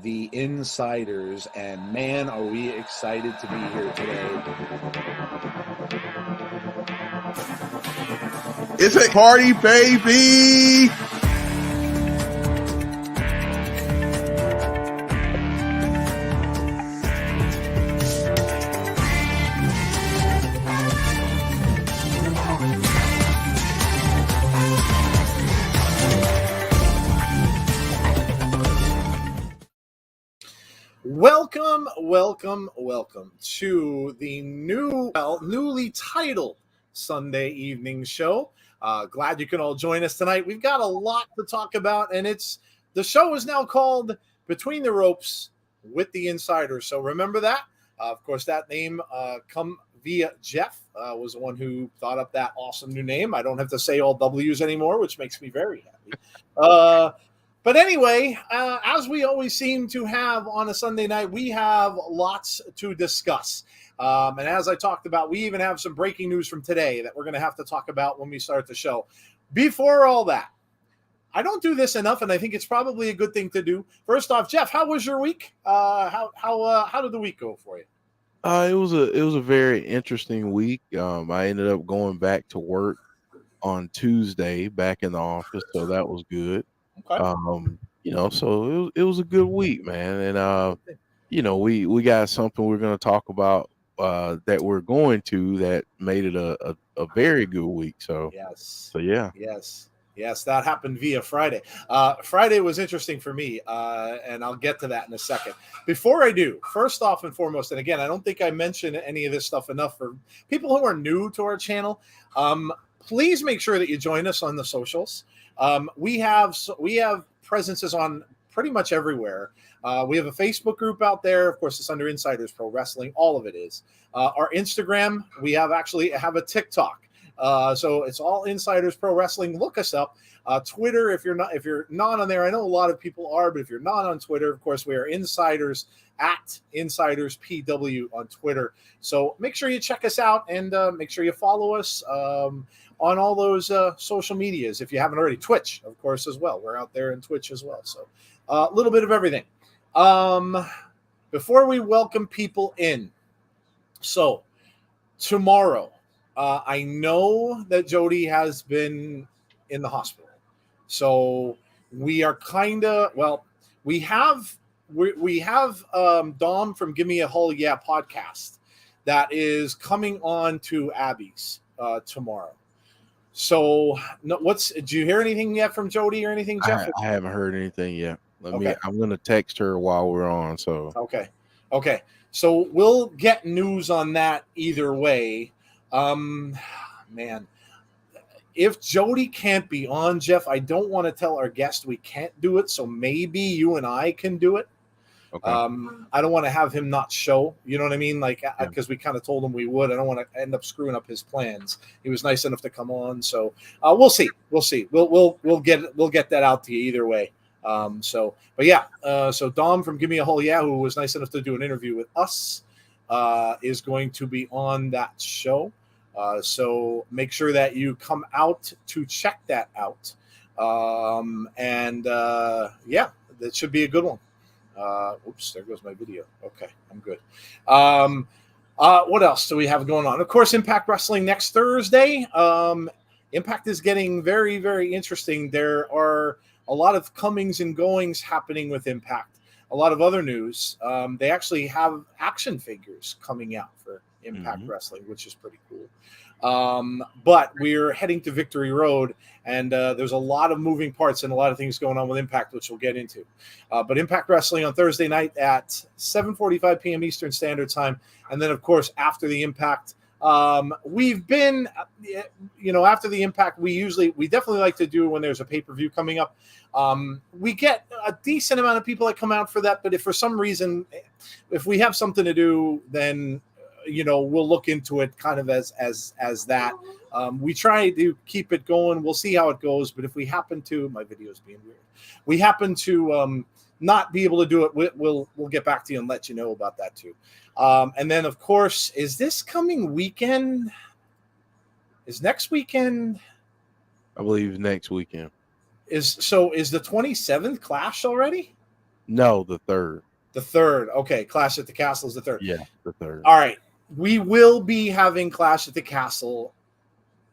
The Insiders, and man, are we excited to be here today. It's a party, baby! Welcome to the newly titled Sunday evening show. Glad you can all join us tonight. We've got a lot to talk about, and the show is now called Between the Ropes with the Insiders. So remember that. Of course, that name come via Jeff, was the one who thought up that awesome new name. I don't have to say all W's anymore, which makes me very happy. But anyway, as we always seem to have on a Sunday night, we have lots to discuss. And as I talked about, we even have some breaking news from today that we're going to have to talk about when we start the show. Before all that, I don't do this enough, and I think it's probably a good thing to do. First off, Jeff, how was your week? How did the week go for you? It was a very interesting week. I ended up going back to work on Tuesday, back in the office, so that was good. Okay. So it was a good week, man. And we got something we're going to talk about that we're going to that made it a very good week. Yes, that happened via Friday. Friday was interesting for me, and I'll get to that in a second. Before I do, first off and foremost, and again, I don't think I mentioned any of this stuff enough for people who are new to our channel. Please make sure that you join us on the socials. We have presences on pretty much everywhere. We have a Facebook group out there. Of course, it's under Insiders Pro Wrestling. All of it is. Our Instagram, we have a TikTok. So it's all Insiders Pro Wrestling. Look us up. Twitter, if you're not on there, I know a lot of people are, but if you're not on Twitter, of course, we are Insiders at Insiders PW on Twitter. So make sure you check us out and make sure you follow us. on all those social medias. If you haven't already, Twitch, of course, as well. We're out there in Twitch as well. So a little bit of everything. Before we welcome people in, so tomorrow, I know that Jody has been in the hospital. So we are kind of, well, we have Dom from Give Me a Hull Yeah podcast that is coming on to Abby's tomorrow. So do you hear anything yet from Jody or anything, Jeff? I haven't heard anything yet. Okay. I'm going to text her while we're on. So Okay. So we'll get news on that either way. Man, if Jody can't be on, Jeff, I don't want to tell our guest we can't do it. So maybe you and I can do it. okay. I don't want to have him not show, you know what I mean? Like, because we kind of told him we would. I don't want to end up screwing up his plans. He was nice enough to come on. So we'll see. We'll get that out to you either way. So Dom from Give Me a Hull Yeah, who was nice enough to do an interview with us, is going to be on that show. So make sure that you come out to check that out. That should be a good one. Oops, there goes my video. Okay, I'm good. What else do we have going on? Of course, Impact Wrestling next Thursday. Impact is getting very, very interesting. There are a lot of comings and goings happening with Impact. A lot of other news. They actually have action figures coming out for Impact Wrestling, which is pretty cool. But we're heading to Victory Road, and there's a lot of moving parts and a lot of things going on with Impact, which we'll get into. But Impact Wrestling on Thursday night at 7:45 p.m. Eastern Standard Time. And then, of course, after the Impact, we've been, after the Impact, we definitely like to do when there's a pay-per-view coming up. We get a decent amount of people that come out for that. But if for some reason, if we have something to do, then we'll look into it kind of as that. We try to keep it going. We'll see how it goes. But if we happen to, my video's being weird. We happen to not be able to do it, we'll get back to you and let you know about that too. And then, of course, is this coming weekend? Is next weekend? I believe next weekend. Is the 27th Clash already? No, the 3rd. The 3rd. Okay, Clash at the Castle is the 3rd. Yeah, the 3rd. All right. We will be having Clash at the Castle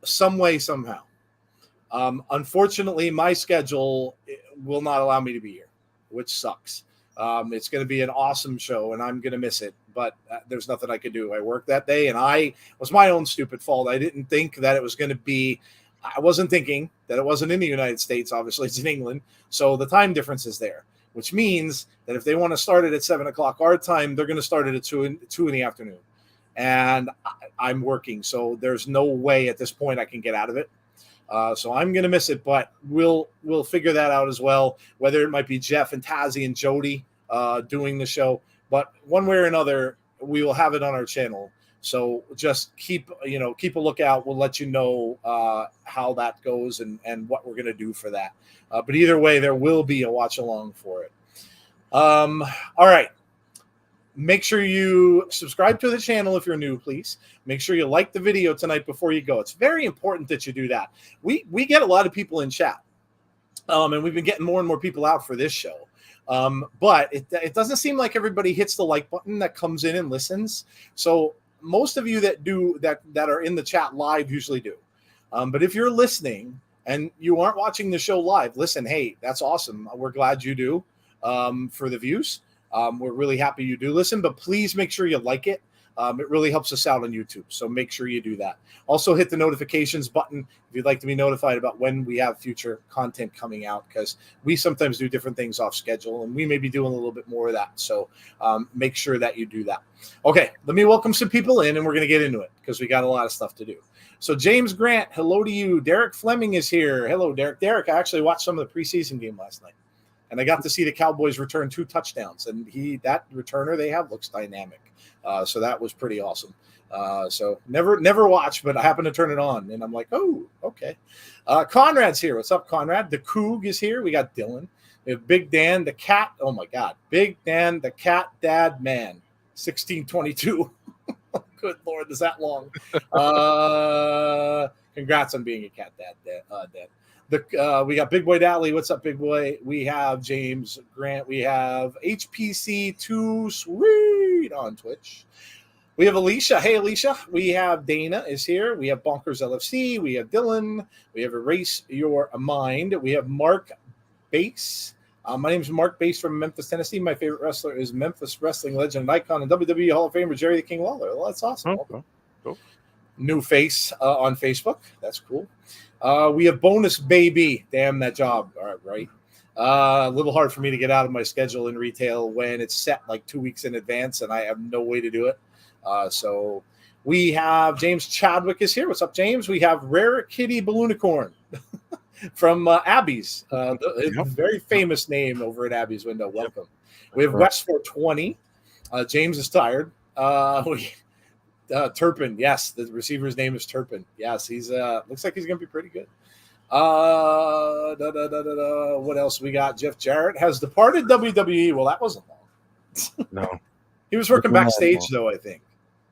some way, somehow. Unfortunately, my schedule will not allow me to be here, which sucks. It's going to be an awesome show, and I'm going to miss it, but there's nothing I could do. I worked that day, and it was my own stupid fault. I didn't think that it was going to be – I wasn't thinking that it wasn't in the United States. Obviously, it's in England, so the time difference is there, which means that if they want to start it at 7 o'clock our time, they're going to start it at 2 in the afternoon. And I'm working, so there's no way at this point I can get out of it. So I'm going to miss it, but we'll figure that out as well, whether it might be Jeff and Tazzy and Jody doing the show. But one way or another, we will have it on our channel. So just keep a lookout. We'll let you know how that goes and what we're going to do for that. But either way, there will be a watch along for it. All right. Make sure you subscribe to the channel if you're new, please. Make sure you like the video tonight before you go. It's very important that you do that. We get a lot of people in chat, and we've been getting more and more people out for this show. But it doesn't seem like everybody hits the like button that comes in and listens. So most of you that are in the chat live usually do. But if you're listening and you aren't watching the show live, listen, hey, that's awesome. We're glad you do for the views. We're really happy you do listen, but please make sure you like it. It really helps us out on YouTube, so make sure you do that. Also, hit the notifications button if you'd like to be notified about when we have future content coming out, because we sometimes do different things off schedule, and we may be doing a little bit more of that. So make sure that you do that. Okay, let me welcome some people in, and we're going to get into it because we got a lot of stuff to do. So James Grant, hello to you. Derek Fleming is here. Hello, Derek. Derek, I actually watched some of the preseason game last night. And I got to see the Cowboys return 2 touchdowns, and that returner they have looks dynamic. So that was pretty awesome. So never watched, but I happened to turn it on, and I'm like, oh, okay. Conrad's here. What's up, Conrad? The Coog is here. We got Dylan. We have Big Dan, the cat. Oh my God, Big Dan, the cat, dad, man. 1622. Good Lord, is that long? Congrats on being a cat dad. We got Big Boy Dally. What's up, Big Boy? We have James Grant. We have HPC2 Sweet on Twitch. We have Alicia. Hey, Alicia. We have Dana is here. We have Bonkers LFC. We have Dylan. We have Erase Your Mind. We have Mark Bass. My name is Mark Bass from Memphis, Tennessee. My favorite wrestler is Memphis wrestling legend and icon and WWE Hall of Famer Jerry the King Lawler. Well, that's awesome. Okay. Cool. New face on Facebook. That's cool. We have Bonus Baby. Damn that job. All right. A little hard for me to get out of my schedule in retail when it's set like 2 weeks in advance and I have no way to do it. So we have James Chadwick is here. What's up, James? We have Rare Kitty Balloonicorn from Abby's, very famous name over at Abby's window. Welcome. We have West 420. James is tired. Turpin. Yes, the receiver's name is Turpin. Yes, he's looks like he's going to be pretty good. What else we got? Jeff Jarrett has departed WWE. Well, that wasn't long. No. He was working backstage, though, I think.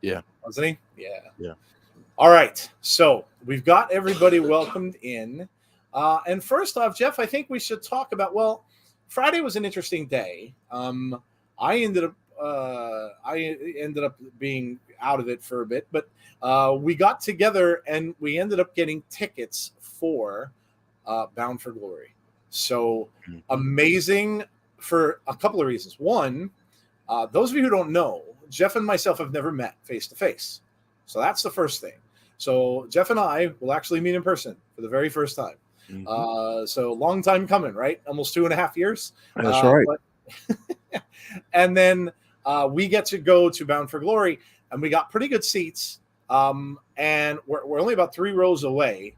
Yeah. Wasn't he? Yeah. Yeah. All right. So we've got everybody welcomed in. And first off, Jeff, I think we should talk about, well, Friday was an interesting day. I ended up being out of it for a bit, but we got together and we ended up getting tickets for Bound for Glory. So amazing for a couple of reasons. One, those of you who don't know, Jeff and myself have never met face to face. So that's the first thing. So Jeff and I will actually meet in person for the very first time. So long time coming, right? Almost 2.5 years. That's right. And then we get to go to Bound for Glory, and we got pretty good seats. And we're only about 3 rows away.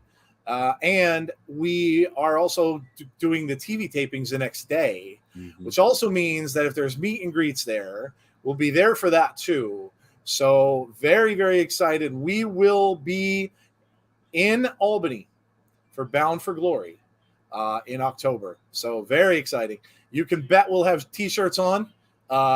And we are also doing the TV tapings the next day, which also means that if there's meet and greets there, we'll be there for that too. So very, very excited. We will be in Albany for Bound for Glory in October. So very exciting. You can bet we'll have T-shirts on.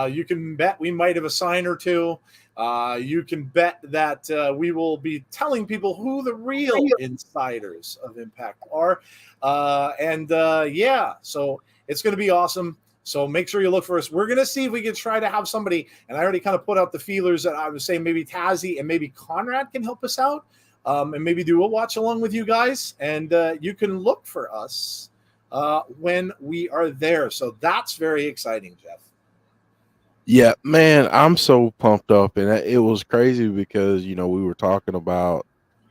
You can bet we might have a sign or two. You can bet that we will be telling people who the real insiders of Impact are. Yeah, so it's going to be awesome. So make sure you look for us. We're going to see if we can try to have somebody, and I already kind of put out the feelers that I was saying maybe Tazzy and maybe Conrad can help us out. And maybe do a watch along with you guys, and you can look for us when we are there. So that's very exciting, Jeff. Yeah, man, I'm so pumped up, and it was crazy because we were talking about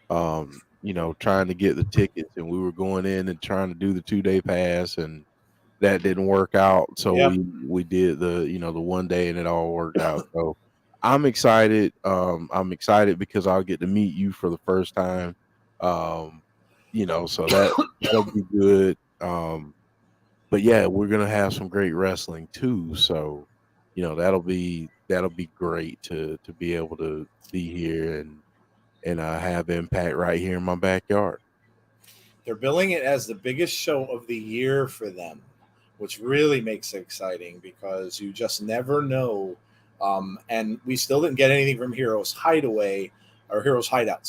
trying to get the tickets, and we were going in and trying to do the 2-day pass, and that didn't work out. So we did the the 1 day, and it all worked out. So I'm excited. I'm excited because I'll get to meet you for the first time. So that'll be good. But yeah, we're gonna have some great wrestling too. So, that'll be great to be able to be here and have Impact right here in my backyard. They're billing it as the biggest show of the year for them, which really makes it exciting because you just never know. And we still didn't get anything from Heroes Hideaway or Heroes Hideout,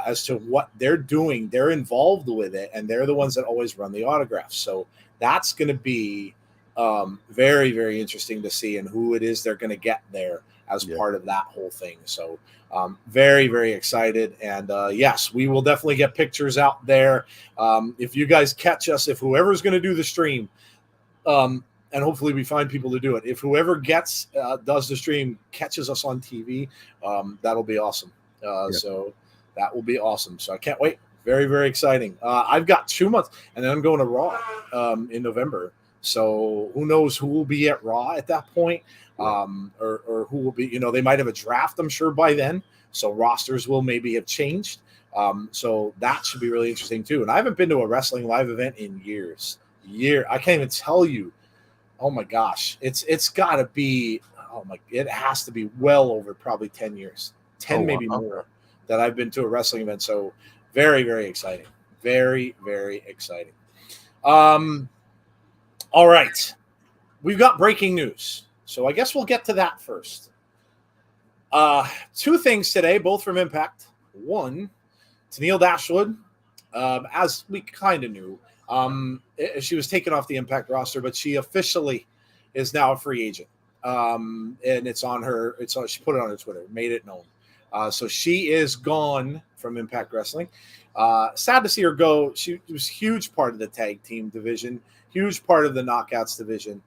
as to what they're doing. They're involved with it, and they're the ones that always run the autographs. So that's going to be very, very interesting to see and who it is they're going to get there as part of that whole thing. So very, very excited. And yes, we will definitely get pictures out there. If you guys catch us, if whoever's going to do the stream, and hopefully we find people to do it. If whoever does the stream catches us on TV, that'll be awesome. So that will be awesome. So I can't wait. Very, very exciting. I've got 2 months, and then I'm going to Raw in November. So who knows who will be at Raw at that point, or who will be. They might have a draft, I'm sure, by then. So rosters will maybe have changed. So that should be really interesting too. And I haven't been to a wrestling live event in years. I can't even tell you. Oh my gosh, it's got to be. It has to be well over probably 10 years, maybe more, that I've been to a wrestling event. So very, very exciting. Very, very exciting. All right, we've got breaking news. So I guess we'll get to that first. Two things today, both from Impact. One, Tennille Dashwood, as we kind of knew, she was taken off the Impact roster, but she officially is now a free agent. And it's on her. She put it on her Twitter, made it known. So she is gone from Impact Wrestling. Sad to see her go. She was a huge part of the tag team division, huge part of the Knockouts division.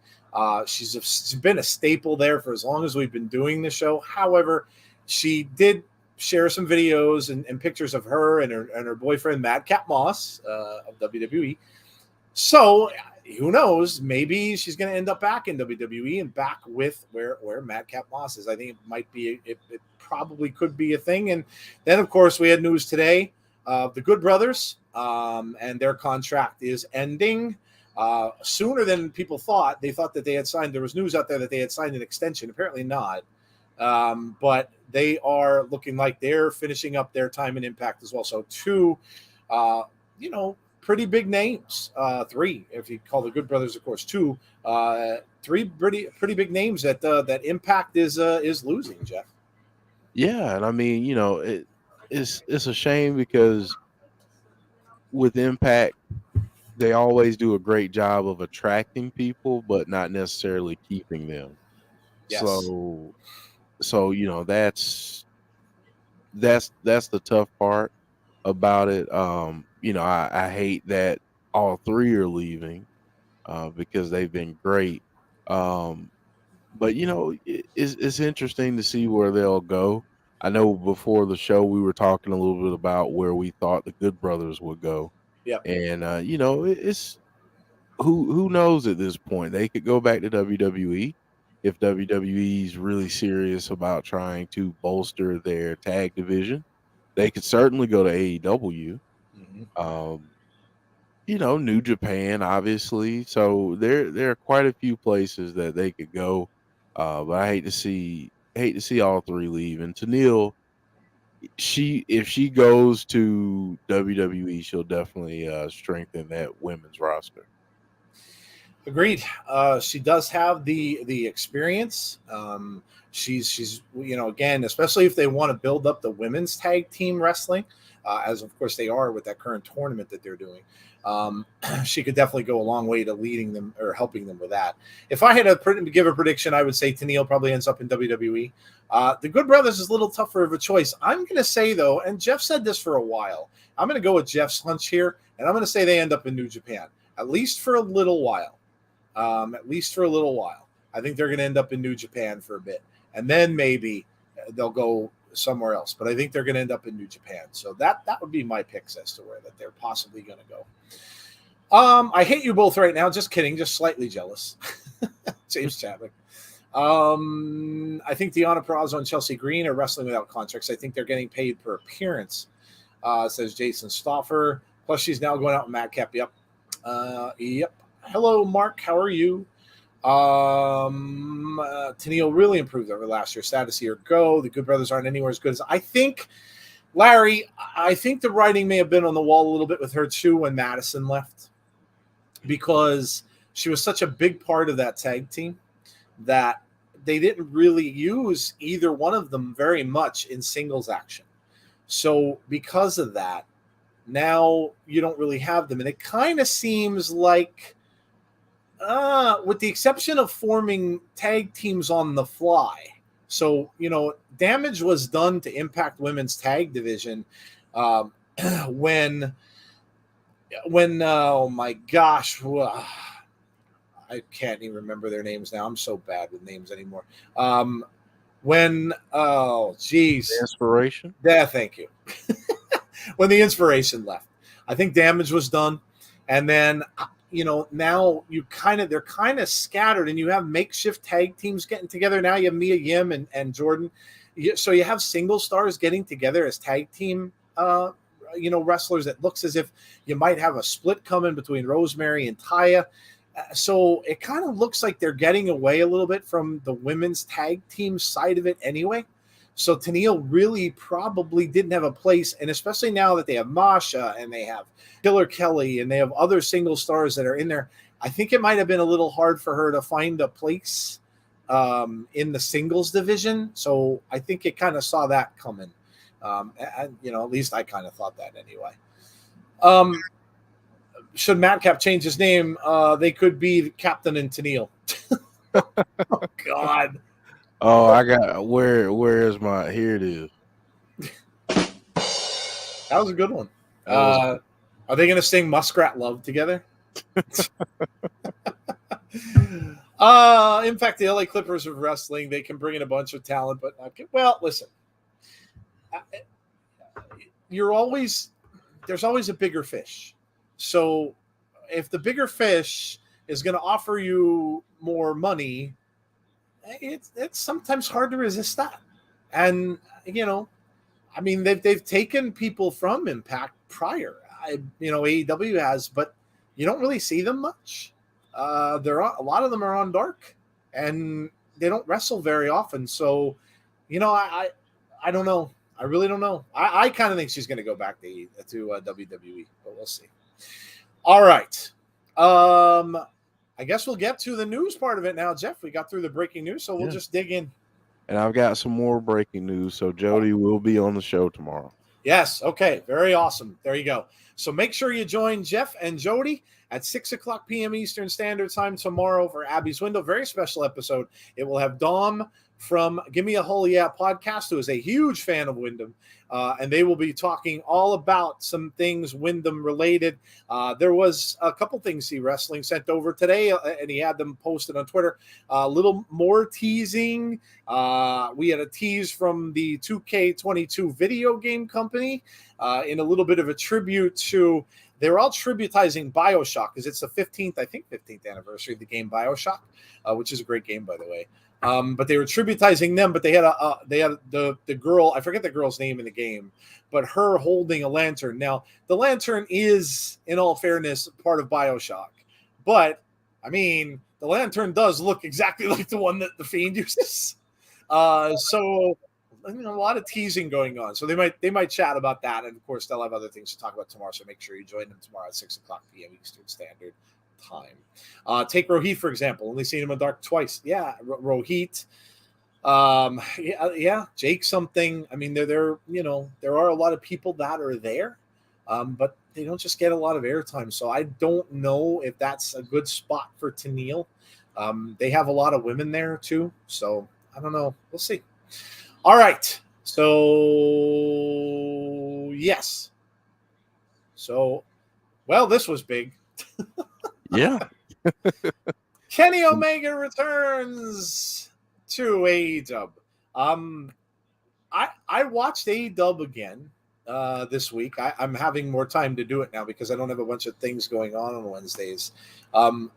She's been a staple there for as long as we've been doing the show. However, she did share some videos and pictures of her and her boyfriend Madcap Moss of WWE. So who knows? Maybe she's going to end up back in WWE and back with where Madcap Moss is. I think it might be. It probably could be a thing. And then, of course, we had news today of the Good Brothers, and their contract is ending sooner than people thought. They thought that they had signed. There was news out there that they had signed an extension. Apparently not. But they are looking like they're finishing up their time in Impact as well. So two, pretty big names. Three, if you call the Good Brothers, of course, two. Three pretty big names that Impact is losing, Jeff. Yeah, and I mean, it's a shame because with Impact, they always do a great job of attracting people, but not necessarily keeping them. Yes. So that's the tough part about it. I hate that all three are leaving because they've been great. But it's interesting to see where they'll go. I know before the show we were talking a little bit about where we thought the Good Brothers would go. Yep. And it's who knows at this point. They could go back to WWE if WWE is really serious about trying to bolster their tag division. They could certainly go to AEW. Mm-hmm. New Japan, obviously. So there are quite a few places that they could go. But I hate to see all three leave. And Tennille, if she goes to WWE, she'll definitely strengthen that women's roster. Agreed. She does have the experience. She's again, especially if they want to build up the women's tag team wrestling, as of course they are with that current tournament that they're doing. She could definitely go a long way to leading them or helping them with that. If I had to give a prediction, I would say Tennille probably ends up in WWE. The Good Brothers is a little tougher of a choice. I'm going to say, though, and Jeff said this for a while, I'm going to go with Jeff's hunch here, and I'm going to say they end up in New Japan, at least for a little while. I think they're going to end up in New Japan for a bit, and then maybe they'll go somewhere else. But I think they're going to end up in New Japan. So that would be my picks as to where that they're possibly going to go. I hate you both right now. Just kidding. Just slightly jealous. James Chadwick. I think Deonna Purrazzo and Chelsea Green are wrestling without contracts. I think they're getting paid per appearance, says Jason Stauffer. Plus, she's now going out with Madcap. Yep. Yep. Hello, Mark. How are you? Tennille really improved over last year. Sad to see her go. The Good Brothers aren't anywhere as good as I think. Larry, I think the writing may have been on the wall a little bit with her too when Madison left, because she was such a big part of that tag team that they didn't really use either one of them very much in singles action. So because of that, now you don't really have them. And it kind of seems like, with the exception of forming tag teams on the fly. So, damage was done to Impact Women's Tag Division when oh my gosh, I can't even remember their names now. I'm so bad with names anymore. When Inspiration? Yeah, thank you. When the Inspiration left, I think damage was done, and then now they're kind of scattered, and you have makeshift tag teams getting together. Now you have Mia Yim and Jordan, so you have single stars getting together as tag team wrestlers. It looks as if you might have a split coming between Rosemary and Taya. So it kind of looks like they're getting away a little bit from the women's tag team side of it anyway. So Tennille really probably didn't have a place, and especially now that they have Masha and they have Killer Kelly and they have other single stars that are in there, I think it might have been a little hard for her to find a place in the singles division. So I think it kind of saw that coming. And at least I kind of thought that anyway. Should Madcap change his name, they could be Captain and Tennille. Oh, God. Oh, I got where is my? Here it is. That was a good one. Are they going to sing Muskrat Love together? In fact, the LA Clippers of wrestling, they can bring in a bunch of talent, but listen, there's always a bigger fish. So if the bigger fish is going to offer you more money, it's sometimes hard to resist that. And they've taken people from Impact prior. AEW has, but you don't really see them much. A lot of them are on Dark, and they don't wrestle very often. So, I don't know. I really don't know. I kind of think she's going to go back to WWE, but we'll see. All right. I guess we'll get to the news part of it now, Jeff. We got through the breaking news, so we'll just dig in. And I've got some more breaking news. So Jody will be on the show tomorrow. Yes. Okay. Very awesome. There you go. So make sure you join Jeff and Jody at 6:00 p.m. Eastern Standard Time tomorrow for Abby's Window. Very special episode. It will have Dom from Give Me a Holy Yeah podcast, who is a huge fan of Wyndham, and they will be talking all about some things Wyndham related. There was a couple things he wrestling sent over today, and he had them posted on Twitter. A little more teasing. We had a tease from the 2K22 video game company in a little bit of a tribute to. They were all tributizing BioShock because it's the 15th anniversary of the game BioShock, which is a great game, by the way. But they were tributizing them, but they had the girl, I forget the girl's name in the game, but her holding a lantern. Now, the lantern is, in all fairness, part of BioShock. But, the lantern does look exactly like the one that the Fiend uses. So a lot of teasing going on. So they might chat about that. And, of course, they'll have other things to talk about tomorrow. So make sure you join them tomorrow at 6:00 p.m. Eastern Standard Time. Take Rohit, for example. Only seen him in Dark twice. Yeah, Rohit. Jake something. There are a lot of people that are there, but they don't just get a lot of airtime. So I don't know if that's a good spot for Tennille. They have a lot of women there too. So I don't know. We'll see. All right. So yes. So, this was big. Yeah. Kenny Omega returns to AEW. I watched AEW again this week. I'm having more time to do it now because I don't have a bunch of things going on Wednesdays.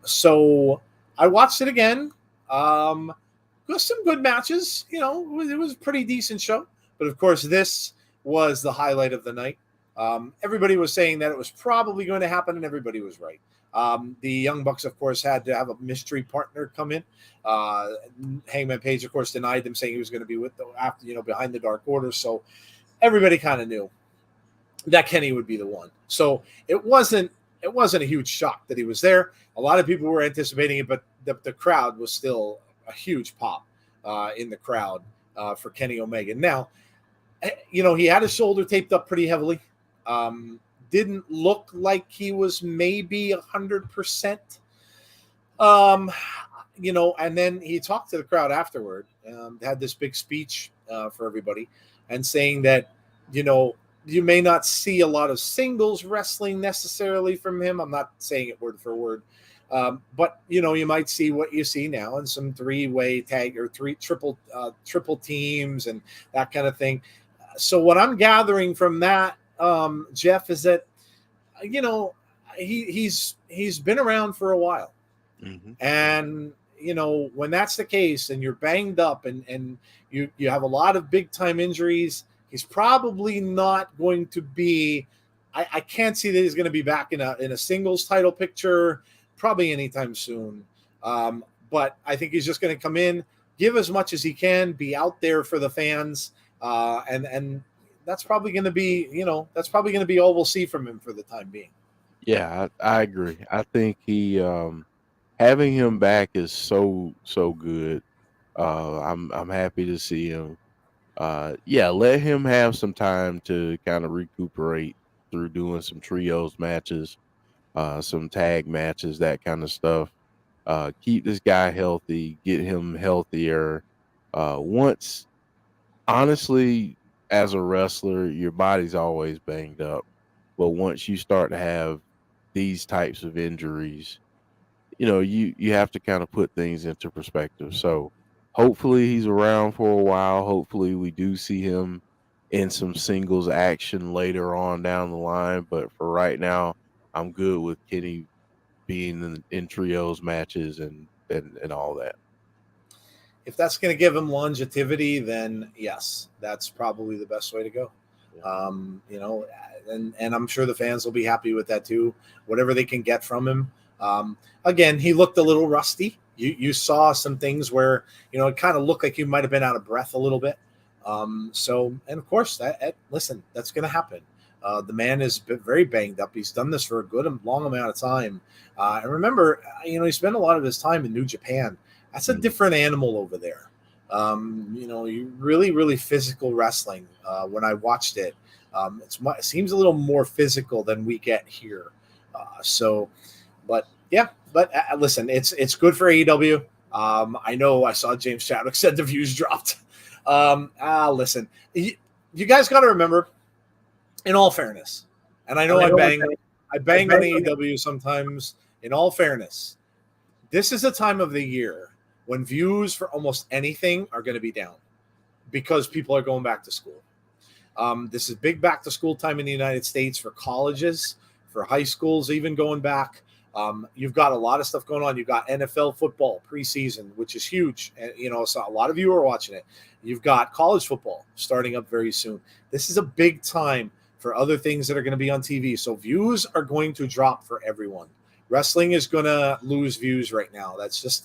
So I watched it again. With some good matches. It was a pretty decent show. But of course, this was the highlight of the night. Everybody was saying that it was probably going to happen, and everybody was right. The Young Bucks, of course, had to have a mystery partner come in. Hangman Page, of course, denied them, saying he was going to be with them after, behind the Dark Order. So everybody kind of knew that Kenny would be the one. So it wasn't a huge shock that he was there. A lot of people were anticipating it, but the crowd was still a huge pop in the crowd for Kenny Omega. Now, he had his shoulder taped up pretty heavily. Didn't look like he was maybe 100%. And then he talked to the crowd afterward, had this big speech for everybody, and saying that, you may not see a lot of singles wrestling necessarily from him. I'm not saying it word for word. But you might see what you see now in some three-way tag or triple teams and that kind of thing. So what I'm gathering from that, Jeff, is that he's been around for a while, and when that's the case, and you're banged up, and you have a lot of big time injuries, he's probably not going to be. I can't see that he's going to be back in a singles title picture probably anytime soon. But I think he's just going to come in, give as much as he can, be out there for the fans, and that's probably going to be, all we'll see from him for the time being. Yeah, I agree. I think he having him back is so good. I'm happy to see him. Yeah, let him have some time to kind of recuperate through doing some trios matches, some tag matches, that kind of stuff. Keep this guy healthy, get him healthier. Once, honestly, as a wrestler, your body's always banged up. But once you start to have these types of injuries, you have to kind of put things into perspective. So hopefully he's around for a while. Hopefully we do see him in some singles action later on down the line. But for right now, I'm good with Kenny being in trios matches and all that. If that's going to give him longevity, then yes, that's probably the best way to go. And I'm sure the fans will be happy with that too. Whatever they can get from him. Again, he looked a little rusty. You saw some things where it kind of looked like he might have been out of breath a little bit. And of course, listen, that's going to happen. The man is very banged up. He's done this for a good long amount of time. And remember, he spent a lot of his time in New Japan. That's a different animal over there. You really, really physical wrestling. When I watched it, it seems a little more physical than we get here. Listen, it's good for AEW. I know I saw James Chadwick said the views dropped. Listen, you guys got to remember, in all fairness, and I know I bang on AEW sometimes. In all fairness, this is a time of the year when views for almost anything are going to be down because people are going back to school. This is big back to school time in the United States for colleges, for high schools, even going back. You've got a lot of stuff going on. You've got NFL football preseason, which is huge. And, so a lot of you are watching it. You've got college football starting up very soon. This is a big time for other things that are going to be on TV. So views are going to drop for everyone. Wrestling is going to lose views right now. That's just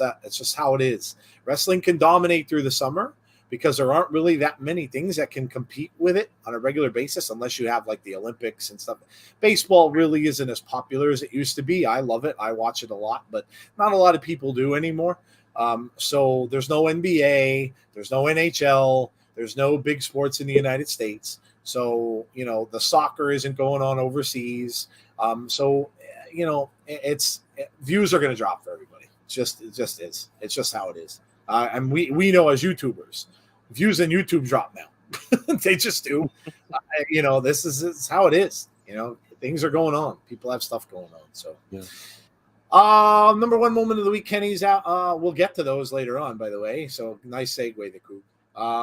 how it is. Wrestling can dominate through the summer because there aren't really that many things that can compete with it on a regular basis unless you have like the Olympics and stuff. Baseball really isn't as popular as it used to be. I love it. I watch it a lot, but not a lot of people do anymore. So there's no NBA, there's no NHL, there's no big sports in the United States. So, the soccer isn't going on overseas. Views are going to drop for everybody. It just is. It's just how it is. And we know as YouTubers, views in YouTube drop now. They just do. This is how it is. Things are going on. People have stuff going on. So, yeah. Number one moment of the week, Kenny's out. We'll get to those later on, by the way. So nice segue, the coup.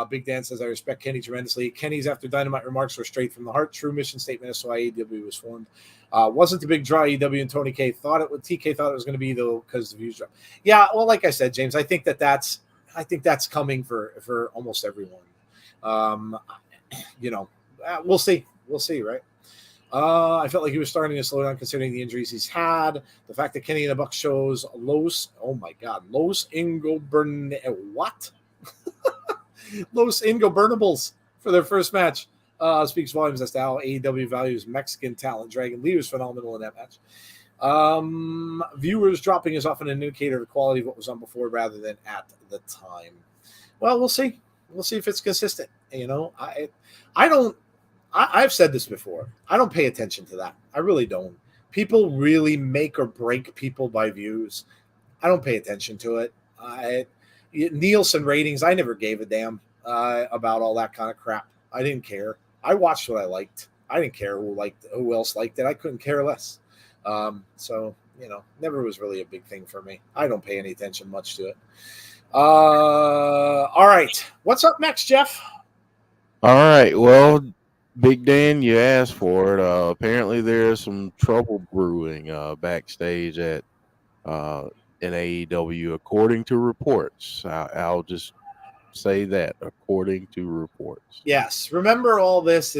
Big Dan says, I respect Kenny tremendously. Kenny's after Dynamite remarks were straight from the heart. True mission statement as to why AEW was formed. Wasn't the big draw AEW and Tony K thought it would. TK thought it was going to be, though, because the views dropped. Yeah, well, like I said, James, I think that's coming for almost everyone. We'll see. We'll see, right? I felt like he was starting to slow down considering the injuries he's had. The fact that Kenny and the Bucks shows Los Ingobernables for their first match speaks volumes as to how AEW values Mexican talent. Dragon Lee was phenomenal in that match. Viewers dropping is often an indicator of the quality of what was on before rather than at the time. Well, we'll see. We'll see if it's consistent. I've said this before. I don't pay attention to that. I really don't. People really make or break people by views. I don't pay attention to it. Nielsen ratings, I never gave a damn about all that kind of crap. I didn't care. I watched what I liked. I didn't care who else liked it. I couldn't care less. Never was really a big thing for me. I don't pay any attention much to it. All right. What's up next, Jeff? All right. Well, Big Dan, you asked for it. Apparently there's some trouble brewing backstage at in AEW, according to reports. I'll just say that, according to reports. Yes. Remember, all this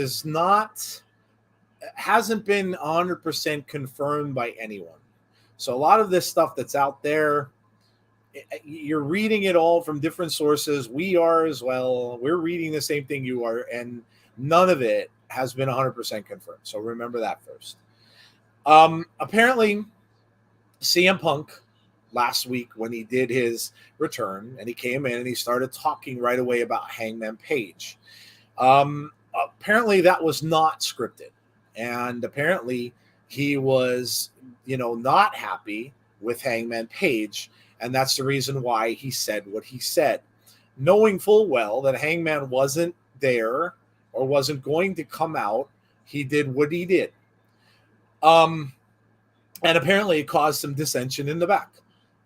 hasn't been 100% confirmed by anyone. So a lot of this stuff that's out there, you're reading it all from different sources. We are as well. We're reading the same thing you are, and none of it has been 100% confirmed. So remember that first. Apparently, CM Punk last week when he did his return, and he came in and he started talking right away about Hangman Page. Apparently that was not scripted, and apparently he was, not happy with Hangman Page, and that's the reason why he said what he said, knowing full well that Hangman wasn't there or wasn't going to come out. He did what he did. And apparently it caused some dissension in the back,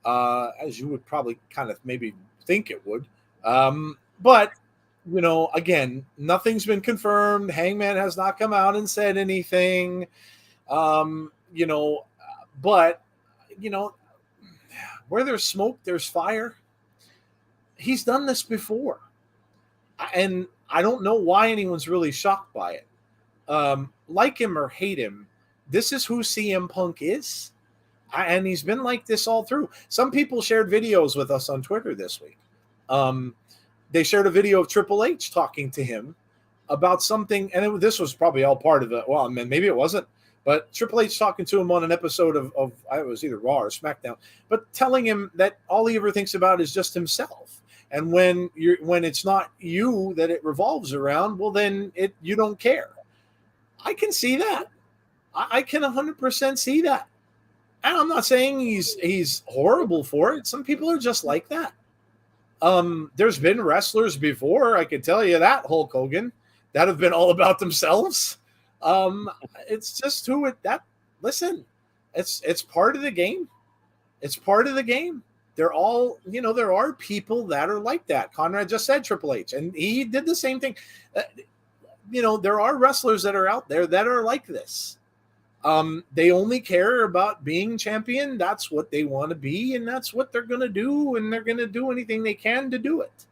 as you would probably kind of maybe think it would. But, again, nothing's been confirmed. Hangman has not come out and said anything, but, where there's smoke, there's fire. He's done this before. And I don't know why anyone's really shocked by it. Like him or hate him, this is who CM Punk is. And he's been like this all through. Some people shared videos with us on Twitter this week. They shared a video of Triple H talking to him about something. And this was probably all part of it. Well, I mean, maybe it wasn't. But Triple H talking to him on an episode of it was either Raw or SmackDown, but telling him that all he ever thinks about is just himself. And when it's not you that it revolves around, well, then you don't care. I can see that. I can 100% see that. And I'm not saying he's horrible for it. Some people are just like that. There's been wrestlers before, I could tell you that, Hulk Hogan, that have been all about themselves. It's just listen, it's part of the game. It's part of the game. They're all, there are people that are like that. Conrad just said Triple H, and he did the same thing. There are wrestlers that are out there that are like this. They only care about being champion. That's what they want to be, and that's what they're going to do, and they're going to do anything they can to do it.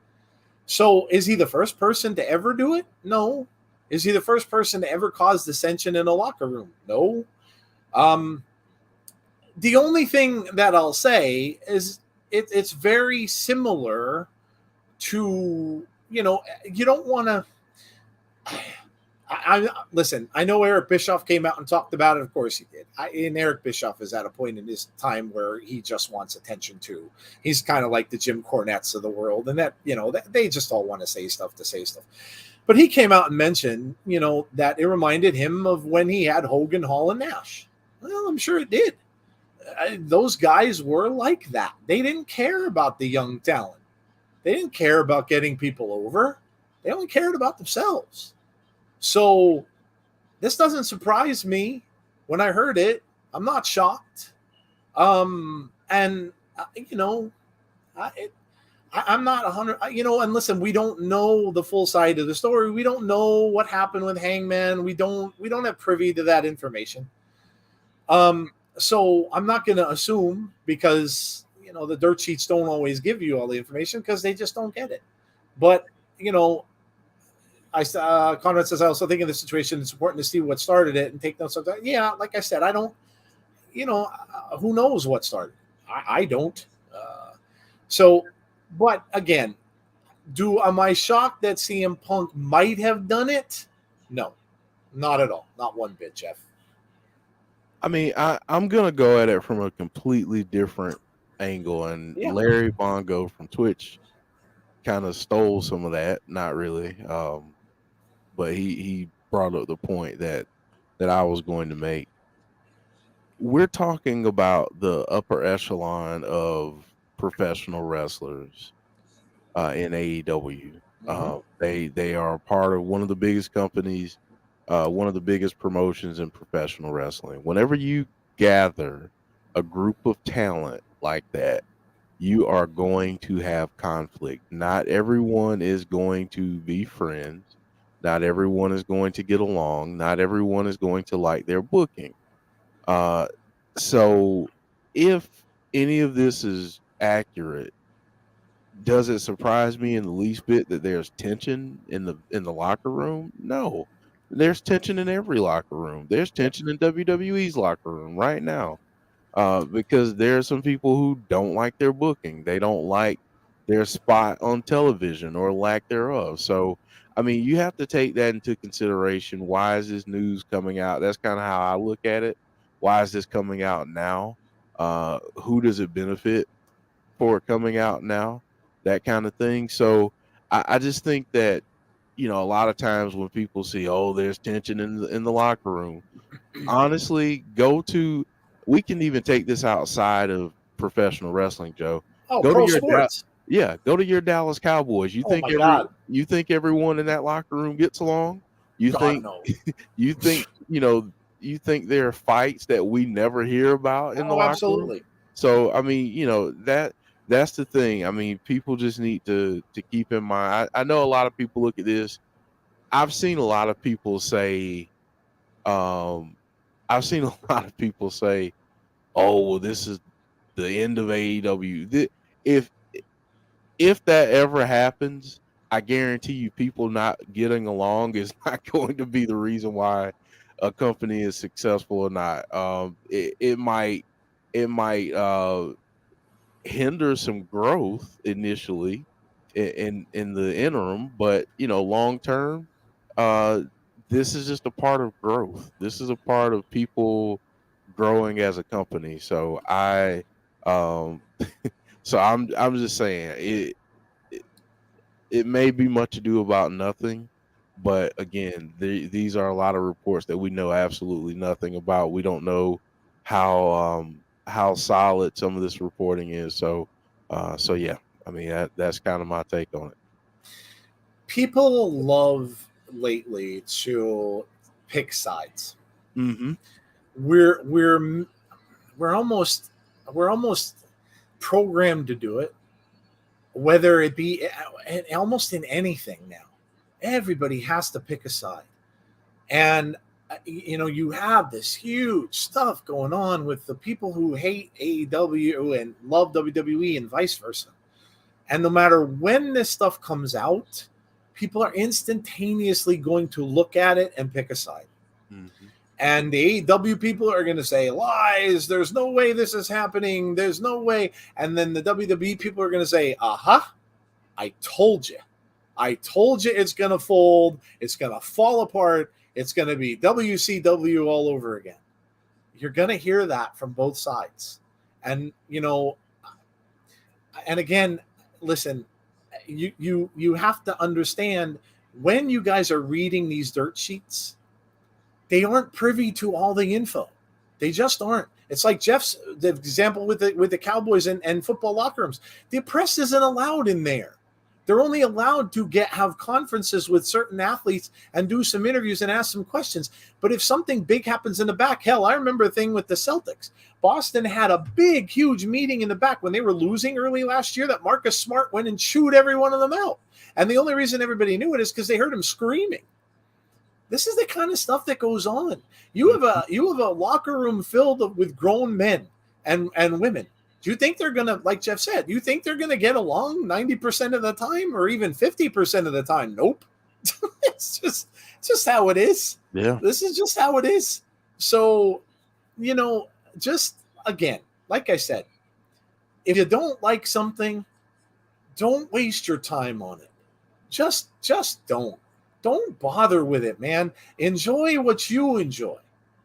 So is he the first person to ever do it? No. Is he the first person to ever cause dissension in a locker room? No. The only thing that I'll say is it's very similar to, you don't want to. Listen, I know Eric Bischoff came out and talked about it. Of course he did. And Eric Bischoff is at a point in his time where he just wants attention too. He's kind of like the Jim Cornettes of the world, and that they just all want to say stuff. But he came out and mentioned, that it reminded him of when he had Hogan, Hall, and Nash. Well, I'm sure it did. Those guys were like that. They didn't care about the young talent. They didn't care about getting people over. They only cared about themselves. So this doesn't surprise me when I heard it. I'm not shocked. I'm not 100, and listen, we don't know the full side of the story. We don't know what happened with Hangman. We don't have privy to that information. So I'm not going to assume, because, the dirt sheets don't always give you all the information because they just don't get it. But, Conrad says, I also think in this situation, it's important to see what started it and take notes of that. Yeah, like I said, I don't, who knows what started? I don't. But again, am I shocked that CM Punk might have done it? No, not at all. Not one bit, Jeff. I mean, I'm going to go at it from a completely different angle. And Larry Bongo from Twitch kind of stole some of that. Not really. But he brought up the point that I was going to make. We're talking about the upper echelon of professional wrestlers in AEW. They are part of one of the biggest companies, one of the biggest promotions in professional wrestling. Whenever you gather a group of talent like that, you are going to have conflict. Not everyone is going to be friends. Not everyone is going to get along. Not everyone is going to like their booking. So if any of this is accurate, does it surprise me in the least bit that there's tension in the locker room? No. There's tension in every locker room. There's tension in WWE's locker room right now. Because there are some people who don't like their booking. They don't like their spot on television or lack thereof. So, I mean, you have to take that into consideration. Why is this news coming out? That's kind of how I look at it. Why is this coming out now? Who does it benefit for coming out now? That kind of thing. So I just think that, a lot of times when people see, oh, there's tension in the locker room, honestly, we can even take this outside of professional wrestling, Joe. Oh, Go to pro your sports. go to your Dallas Cowboys. Oh my God. You think everyone in that locker room gets along? You God, think no. you think you think there are fights that we never hear about in the Oh, locker room? absolutely. So I mean, that's the thing. I mean, people just need to keep in mind. I know a lot of people look at this. I've seen a lot of people say, I've seen a lot of people say, "Oh, well, this is the end of AEW." If if that ever happens, I guarantee you, people not getting along is not going to be the reason why a company is successful or not. It might hinder some growth initially in the interim, but long term, uh, this is just a part of growth. This is a part of people growing as a company. So um, I'm just saying it may be much ado about nothing, but again, these are a lot of reports that we know absolutely nothing about. We don't know how solid some of this reporting is. So yeah, I mean that's kind of my take on it. People love lately to pick sides. Mm-hmm. We're almost programmed to do it, whether it be almost in anything now. Everybody has to pick a side, and you have this huge stuff going on with the people who hate AEW and love WWE and vice versa. And no matter when this stuff comes out, people are instantaneously going to look at it and pick a side. Mm-hmm. And the AEW people are going to say lies. There's no way this is happening. There's no way. And then the WWE people are going to say, aha, I told you. I told you it's going to fold. It's going to fall apart. It's going to be WCW all over again. You're going to hear that from both sides. And, and again, listen, you have to understand when you guys are reading these dirt sheets, they aren't privy to all the info. They just aren't. It's like Jeff's the example with the Cowboys and football locker rooms. The press isn't allowed in there. They're only allowed to have conferences with certain athletes and do some interviews and ask some questions. But if something big happens in the back, hell, I remember a thing with the Celtics. Boston had a big, huge meeting in the back when they were losing early last year that Marcus Smart went and chewed every one of them out. And the only reason everybody knew it is because they heard him screaming. This is the kind of stuff that goes on. You have a locker room filled with grown men and women. Do you think they're going to, like Jeff said, do you think they're going to get along 90% of the time or even 50% of the time? Nope. It's just how it is. Yeah. This is just how it is. So, just again, like I said, if you don't like something, don't waste your time on it. Just don't. Don't bother with it, man. Enjoy what you enjoy,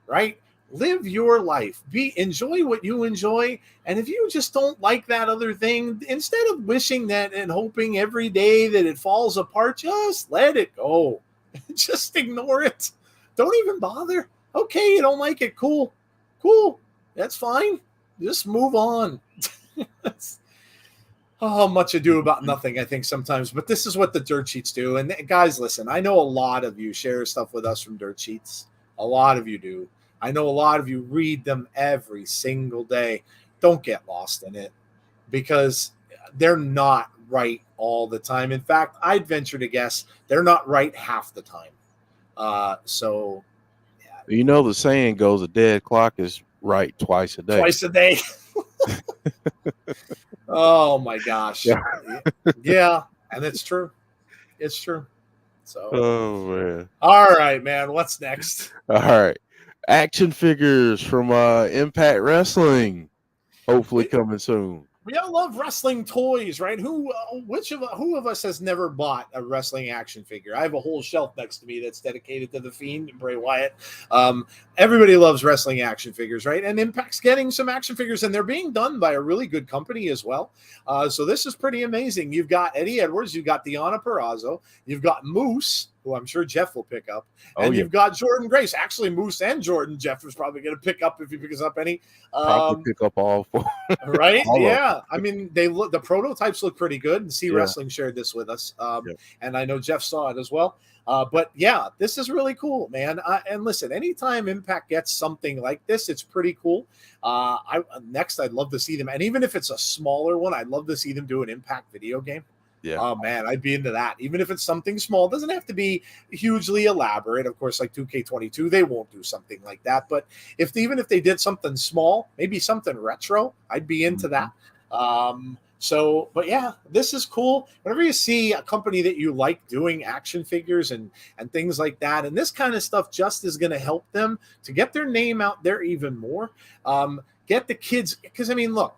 right? Live your life. Enjoy what you enjoy. And if you just don't like that other thing, instead of wishing that and hoping every day that it falls apart, just let it go. Just ignore it. Don't even bother. Okay, you don't like it. Cool. That's fine. Just move on. Much ado about nothing, I think, sometimes. But this is what the dirt sheets do. And guys, listen, I know a lot of you share stuff with us from dirt sheets. A lot of you do. I know a lot of you read them every single day. Don't get lost in it because they're not right all the time. In fact, I'd venture to guess they're not right half the time. So, yeah. The saying goes, a dead clock is right twice a day. Twice a day. Oh my gosh. Yeah, and it's true. It's true. So, oh man. All right, man. What's next? All right. Action figures from Impact Wrestling. Hopefully coming soon. We all love wrestling toys, right? Who of us has never bought a wrestling action figure? I have a whole shelf next to me that's dedicated to the Fiend and Bray Wyatt. Everybody loves wrestling action figures, right? And Impact's getting some action figures, and they're being done by a really good company as well. So this is pretty amazing. You've got Eddie Edwards, you've got Deonna Purrazzo, you've got Moose, who I'm sure Jeff will pick up, and you've got Jordan Grace. Actually, Moose and Jordan, Jeff is probably going to pick up if he picks up any. Probably pick up all four. Right? Yeah. I mean, the prototypes look pretty good, and Wrestling shared this with us, and I know Jeff saw it as well. But yeah, this is really cool, man. And listen, anytime Impact gets something like this, it's pretty cool. I'd love to see them, and even if it's a smaller one, I'd love to see them do an Impact video game. Yeah. Oh man, I'd be into that. Even if it's something small, it doesn't have to be hugely elaborate. Of course, like 2K22, they won't do something like that. But even if they did something small, maybe something retro, I'd be into that. But yeah, this is cool. Whenever you see a company that you like doing action figures and things like that, and this kind of stuff just is going to help them to get their name out there even more. Get the kids, because I mean, look,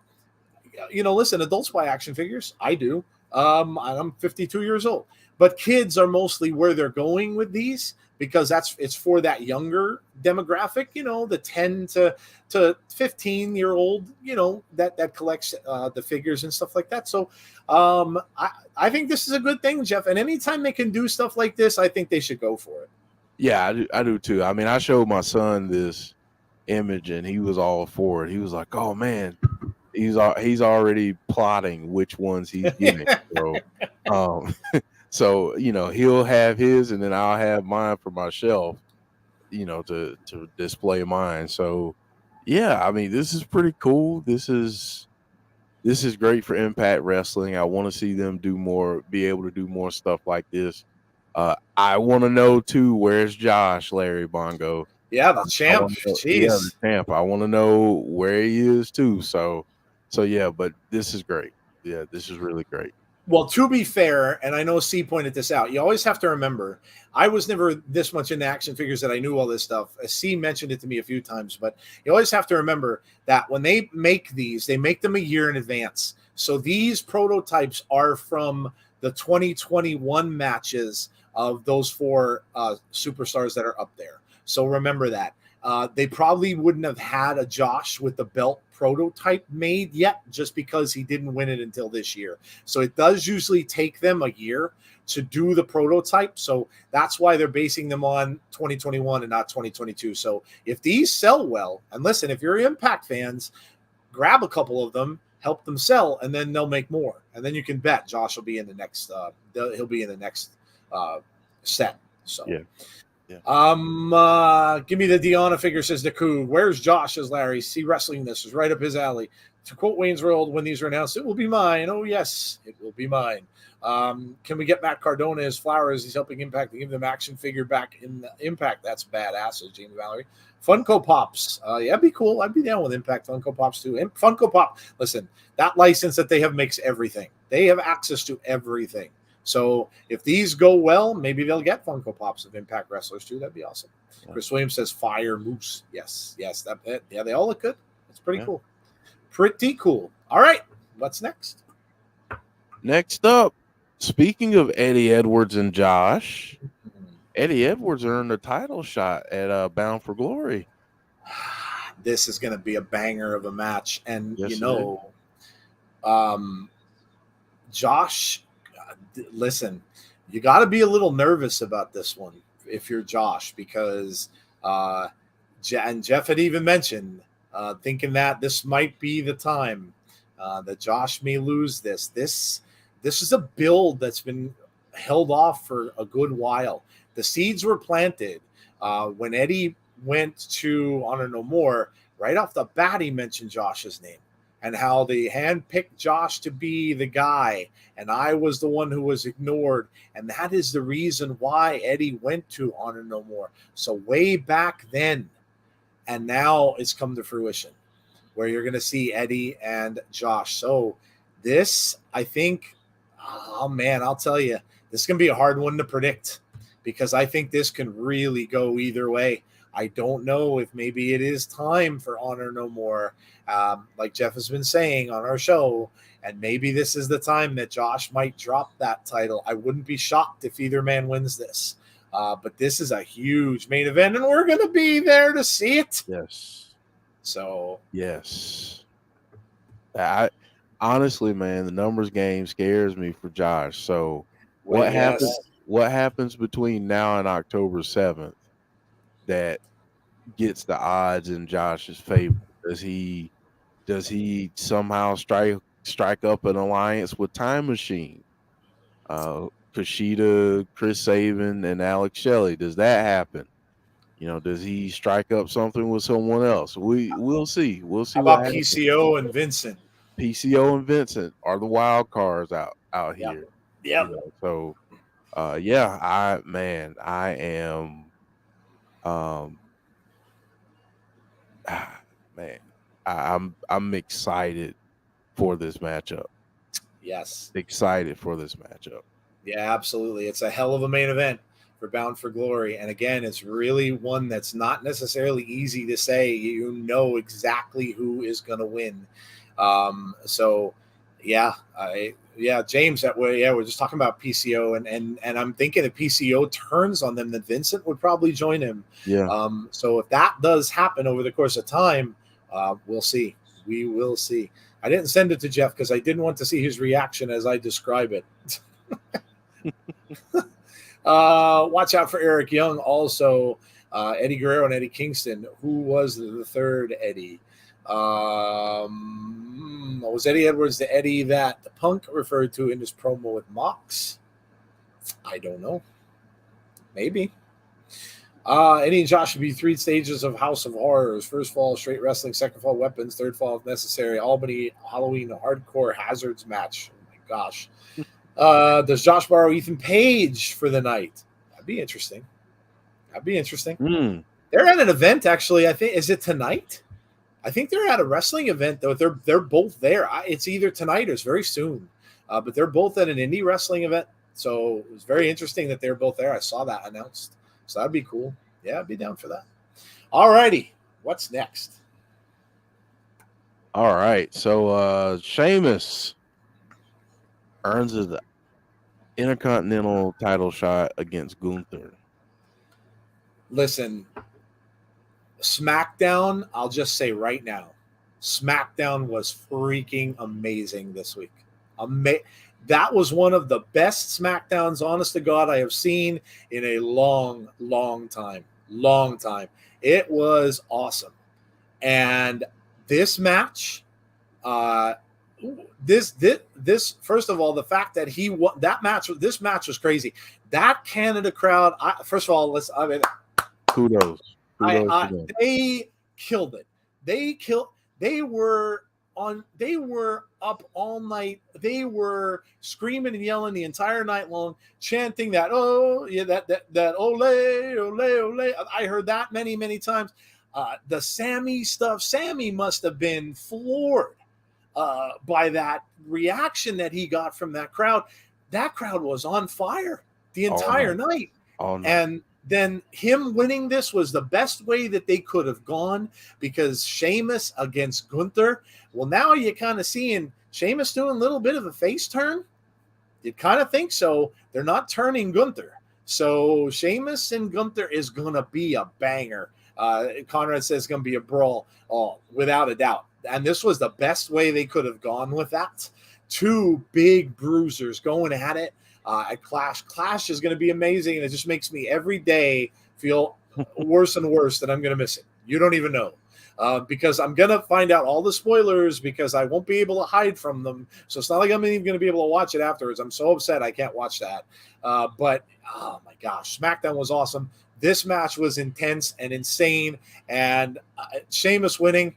listen, adults buy action figures. I do. I'm 52 years old, but kids are mostly where they're going with these because it's for that younger demographic, the 10 to 15-year-old, that collects the figures and stuff like that. So I think this is a good thing, Jeff. And anytime they can do stuff like this, I think they should go for it. Yeah, I do too. I mean, I showed my son this image and he was all for it. He was like, "Oh man." He's already plotting which ones he's getting. So he'll have his, and then I'll have mine for my shelf, to display mine. So, yeah, I mean, this is pretty cool. This is great for Impact Wrestling. I want to see them be able to do more stuff like this. I want to know too, where's Josh, Larry Bongo? Yeah, the champ. The champ. I want to know where he is too. So yeah, but this is great. Yeah, this is really great. Well, to be fair, and I know C pointed this out, you always have to remember, I was never this much into action figures that I knew all this stuff. C mentioned it to me a few times, but you always have to remember that when they make these, they make them a year in advance. So these prototypes are from the 2021 matches of those four superstars that are up there. So remember that. They probably wouldn't have had a Josh with the belt prototype made yet just because he didn't win it until this year. So it does usually take them a year to do the prototype. So that's why they're basing them on 2021 and not 2022. So if these sell well, and listen, if you're Impact fans, grab a couple of them, help them sell, and then they'll make more. And then you can bet Josh will be in the next he'll be in the next set. So yeah. Give me the Deonna figure, says Naku. Where's Josh, says Larry. See Wrestling, this is right up his alley. To quote Wayne's World, when these are announced, it will be mine. Oh, yes, it will be mine. Can we get Matt Cardona as Flowers? He's helping Impact to give them action figure back in Impact. That's badass, says Jamie Valerie. Funko Pops. Yeah, it'd be cool. I'd be down with Impact Funko Pops too. And Funko Pop, listen, that license that they have makes everything. They have access to everything. So if these go well, maybe they'll get Funko Pops of Impact wrestlers too. That'd be awesome. Yeah. Chris Williams says Fire Moose. Yes. They all look good. It's pretty cool. Pretty cool. All right. What's next? Next up, speaking of Eddie Edwards and Josh, Eddie Edwards earned a title shot at Bound for Glory. This is going to be a banger of a match. And, Josh, listen, you got to be a little nervous about this one if you're Josh, because and Jeff had even mentioned thinking that this might be the time that Josh may lose this. This is a build that's been held off for a good while. The seeds were planted when Eddie went to Honor No More. Right off the bat, he mentioned Josh's name and how they handpicked Josh to be the guy, and I was the one who was ignored, and that is the reason why Eddie went to Honor No More. So way back then, and now it's come to fruition, where you're going to see Eddie and Josh. So this, I think, oh man, I'll tell you, this is going to be a hard one to predict, because I think this can really go either way. I don't know if maybe it is time for Honor No More, like Jeff has been saying on our show, and maybe this is the time that Josh might drop that title. I wouldn't be shocked if either man wins this. But this is a huge main event, and we're going to be there to see it. Yes. So, yes. I honestly, man, the numbers game scares me for Josh. So what happens? What happens between now and October 7th that gets the odds in Josh's favor? Does he somehow strike up an alliance with Time Machine? Kushida, Chris Sabin, and Alex Shelley. Does that happen? Does he strike up something with someone else? We'll see. We'll see. How about PCO and Vincent? PCO and Vincent are the wild cards out here. Yeah. So, yeah, I am, man, I'm excited for this matchup. Yes. Excited for this matchup. Yeah, absolutely. It's a hell of a main event for Bound for Glory. And again, it's really one that's not necessarily easy to say. You know exactly who is going to win. So, James, we're just talking about PCO, and I'm thinking if PCO turns on them, then Vincent would probably join him. Yeah. So if that does happen over the course of time, we'll see. We will see. I didn't send it to Jeff because I didn't want to see his reaction as I describe it. Watch out for Eric Young. Also, Eddie Guerrero and Eddie Kingston. Who was the third Eddie? Was Eddie Edwards the Eddie that the Punk referred to in his promo with Mox? I don't know. Maybe. Eddie and Josh should be 3 stages of House of Horrors. First fall, straight wrestling. Second fall, weapons. Third fall, if necessary. Albany Halloween hardcore hazards match. Oh my gosh. Does Josh borrow Ethan Page for the night? That'd be interesting. They're at an event, actually. I think, is it tonight? I think they're at a wrestling event, though. They're both there. It's either tonight or it's very soon. But they're both at an indie wrestling event. So it was very interesting that they're both there. I saw that announced. So that'd be cool. Yeah, I'd be down for that. All righty. What's next? All right. So Sheamus earns the Intercontinental title shot against Gunther. Listen, SmackDown, I'll just say right now, SmackDown was freaking amazing this week. That was one of the best SmackDowns, honest to God, I have seen in a long, long time. Long time. It was awesome. And this match, this first of all, the fact that he won that match, this match was crazy. That Canada crowd, first of all, kudos. They killed it. They were up all night. They were screaming and yelling the entire night long, chanting that, oh yeah, that ole, ole, ole. I heard that many, many times. The Sammy stuff, Sammy must have been floored by that reaction that he got from that crowd. That crowd was on fire the entire night. And then him winning this was the best way that they could have gone, because Sheamus against Gunther. Well, now you're kind of seeing Sheamus doing a little bit of a face turn. You kind of think so. They're not turning Gunther. So Sheamus and Gunther is going to be a banger. Conrad says it's going to be a brawl. Oh, without a doubt. And this was the best way they could have gone with that. 2 big bruisers going at it. At Clash. Clash is going to be amazing, and it just makes me every day feel worse and worse that I'm going to miss it. You don't even know. Because I'm going to find out all the spoilers, because I won't be able to hide from them. So it's not like I'm even going to be able to watch it afterwards. I'm so upset I can't watch that. But, oh my gosh, SmackDown was awesome. This match was intense and insane. And Sheamus winning,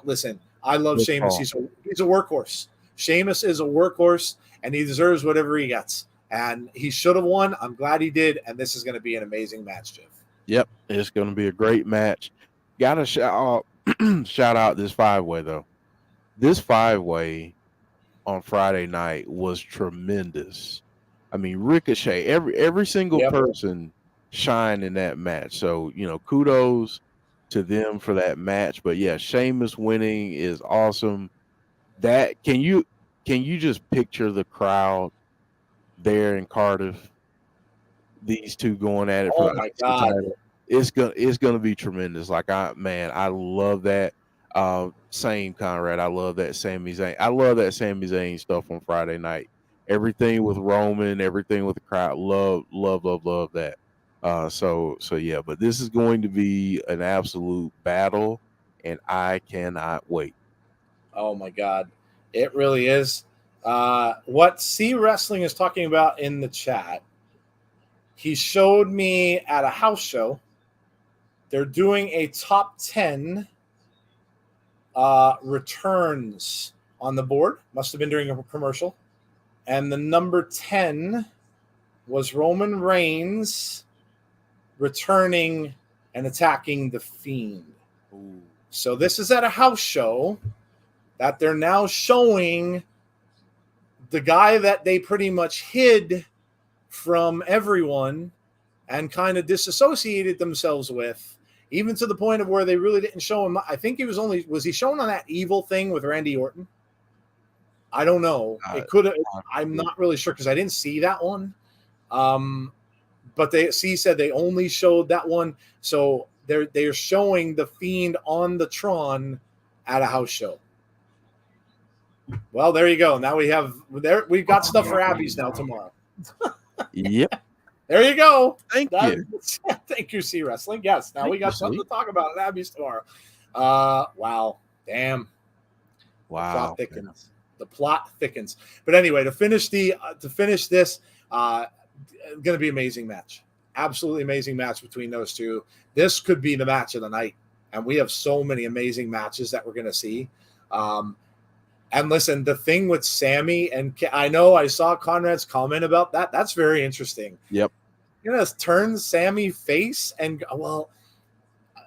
listen, I love Sheamus. He's a workhorse. Sheamus is a workhorse, and he deserves whatever he gets. And he should have won. I'm glad he did. And this is going to be an amazing match, Jeff. Yep. It's going to be a great match. Got to shout out this 5-way, though. This 5-way on Friday night was tremendous. I mean, Ricochet, every single person shine in that match. So, kudos to them for that match. But yeah, Sheamus winning is awesome. That can you just picture the crowd there in Cardiff, these two going at it for Oh the my IC God. title? It's gonna be tremendous. Like I love that. Same Conrad. I love that Sami Zayn. I love that Sami Zayn stuff on Friday night. Everything with Roman, everything with the crowd. Love that. So yeah, but this is going to be an absolute battle, and I cannot wait. Oh my God. It really is. What C Wrestling is talking about in the chat, he showed me at a house show. They're doing a top 10 returns on the board. Must have been during a commercial. And the number 10 was Roman Reigns returning and attacking the Fiend. Ooh. So this is at a house show that they're now showing the guy that they pretty much hid from everyone and kind of disassociated themselves with, even to the point of where they really didn't show him. I think was he shown on that evil thing with Randy Orton? I don't know. It could have. I'm not really sure because I didn't see that one. But C said they only showed that one, so they're showing the Fiend on the Tron at a house show. Well, there you go. Now we've got stuff for Abby's now tomorrow. Yep. There you go. Thank you. Thank you, C Wrestling. Yes, now we got something to talk about at Abby's tomorrow. Wow. Damn. Wow. The plot thickens. But anyway, to finish this, going to be amazing match. Absolutely amazing match between those two. This could be the match of the night. And we have so many amazing matches that we're going to see. And listen, the thing with Sammy, and I know I saw Conrad's comment about that. That's very interesting. Yep. You're going to turn Sammy face and, well,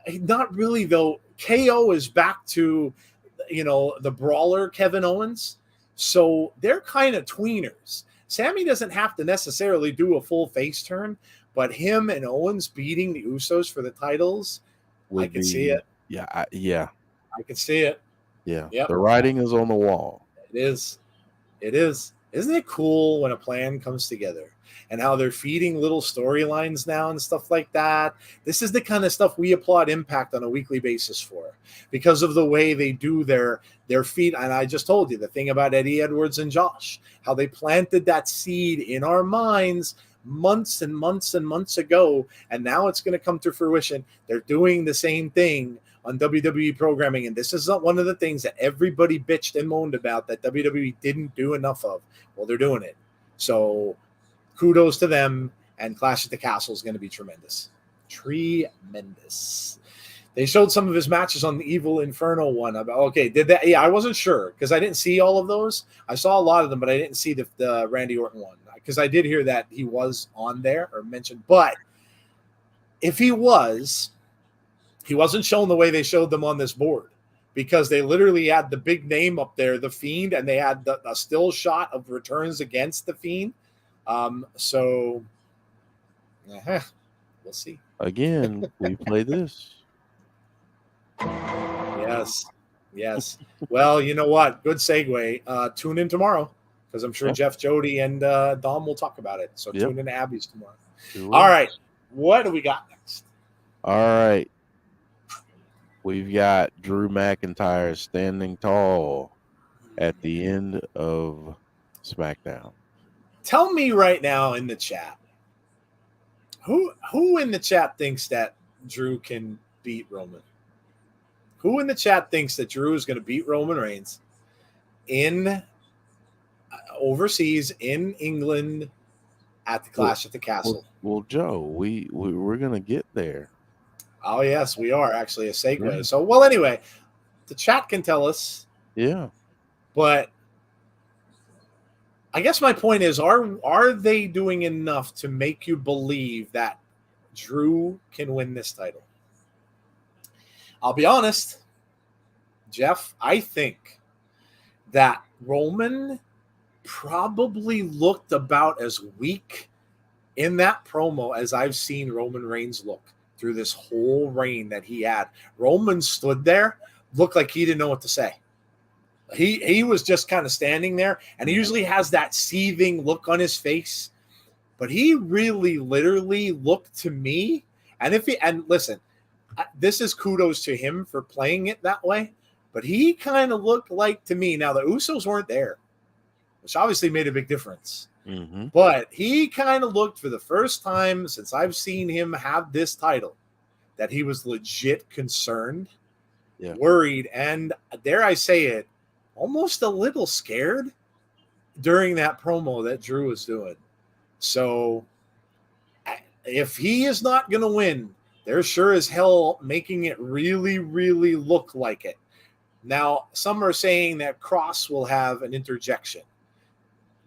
not really, though. KO is back to, the brawler Kevin Owens. So they're kind of tweeners. Sammy doesn't have to necessarily do a full face turn, but him and Owens beating the Usos for the titles, I can see it. Yeah. I can see it. Yeah. Yep. The writing is on the wall. It is. Isn't it cool when a plan comes together and how they're feeding little storylines now and stuff like that? This is the kind of stuff we applaud Impact on a weekly basis for, because of the way they do their feed. And I just told you the thing about Eddie Edwards and Josh, how they planted that seed in our minds months and months and months ago, and now it's going to come to fruition. They're doing the same thing on WWE programming, and this is one of the things that everybody bitched and moaned about that WWE didn't do enough of. Well, they're doing it. So kudos to them, and Clash at the Castle is going to be tremendous. Tremendous. They showed some of his matches on the Evil Inferno one. Did that? Yeah, I wasn't sure because I didn't see all of those. I saw a lot of them, but I didn't see the Randy Orton one because I did hear that he was on there or mentioned. But if he wasn't shown the way they showed them on this board, because they literally had the big name up there, the Fiend, and they had a still shot of returns against the Fiend. So we'll see. Again, we play this. Yes. Well, you know what? Good segue. Tune in tomorrow because I'm sure Jeff, Jody, and Dom will talk about it. So tune in to Abby's tomorrow. Sure. All right. What do we got next? All right. We've got Drew McIntyre standing tall at the end of SmackDown. Tell me right now in the chat, who in the chat thinks that Drew can beat Roman? Who in the chat thinks that Drew is going to beat Roman Reigns in overseas in England at the Clash at the Castle? Well, Joe, we're going to get there. Oh, yes, we are actually a segue. Yeah. So, well, anyway, the chat can tell us. Yeah. But I guess my point is, are they doing enough to make you believe that Drew can win this title? I'll be honest, Jeff, I think that Roman probably looked about as weak in that promo, as I've seen Roman Reigns look through this whole reign that he had, Roman stood there, looked like he didn't know what to say. He was just kind of standing there, and he usually has that seething look on his face. But he really literally looked to me, and listen, this is kudos to him for playing it that way, but he kind of looked like to me, now the Usos weren't there, which obviously made a big difference. Mm-hmm. But he kind of looked, for the first time since I've seen him have this title, that he was legit concerned, worried, and dare I say it, almost a little scared during that promo that Drew was doing. So if he is not going to win, they're sure as hell making it really, really look like it. Now, some are saying that Cross will have an interjection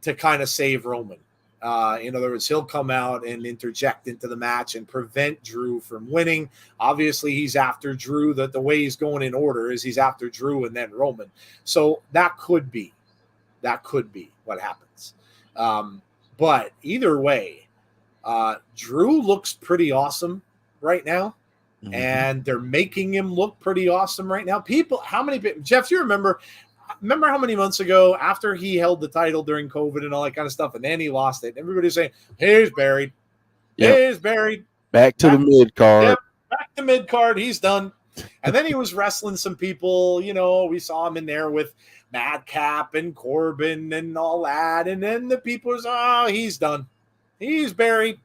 to kind of save Roman. In other words, he'll come out and interject into the match and prevent Drew from winning. Obviously, he's after Drew. The way he's going in order is he's after Drew and then Roman. So that could be what happens. But either way, Drew looks pretty awesome right now. Mm-hmm. And they're making him look pretty awesome right now. Jeff, you remember how many months ago, after he held the title during COVID and all that kind of stuff, and then he lost it, everybody's saying, he's buried. Yep. He's buried. Back to the mid card. Yep, back to mid card. He's done. And then he was wrestling some people. We saw him in there with Madcap and Corbin and all that. And then the people was, he's done. He's buried.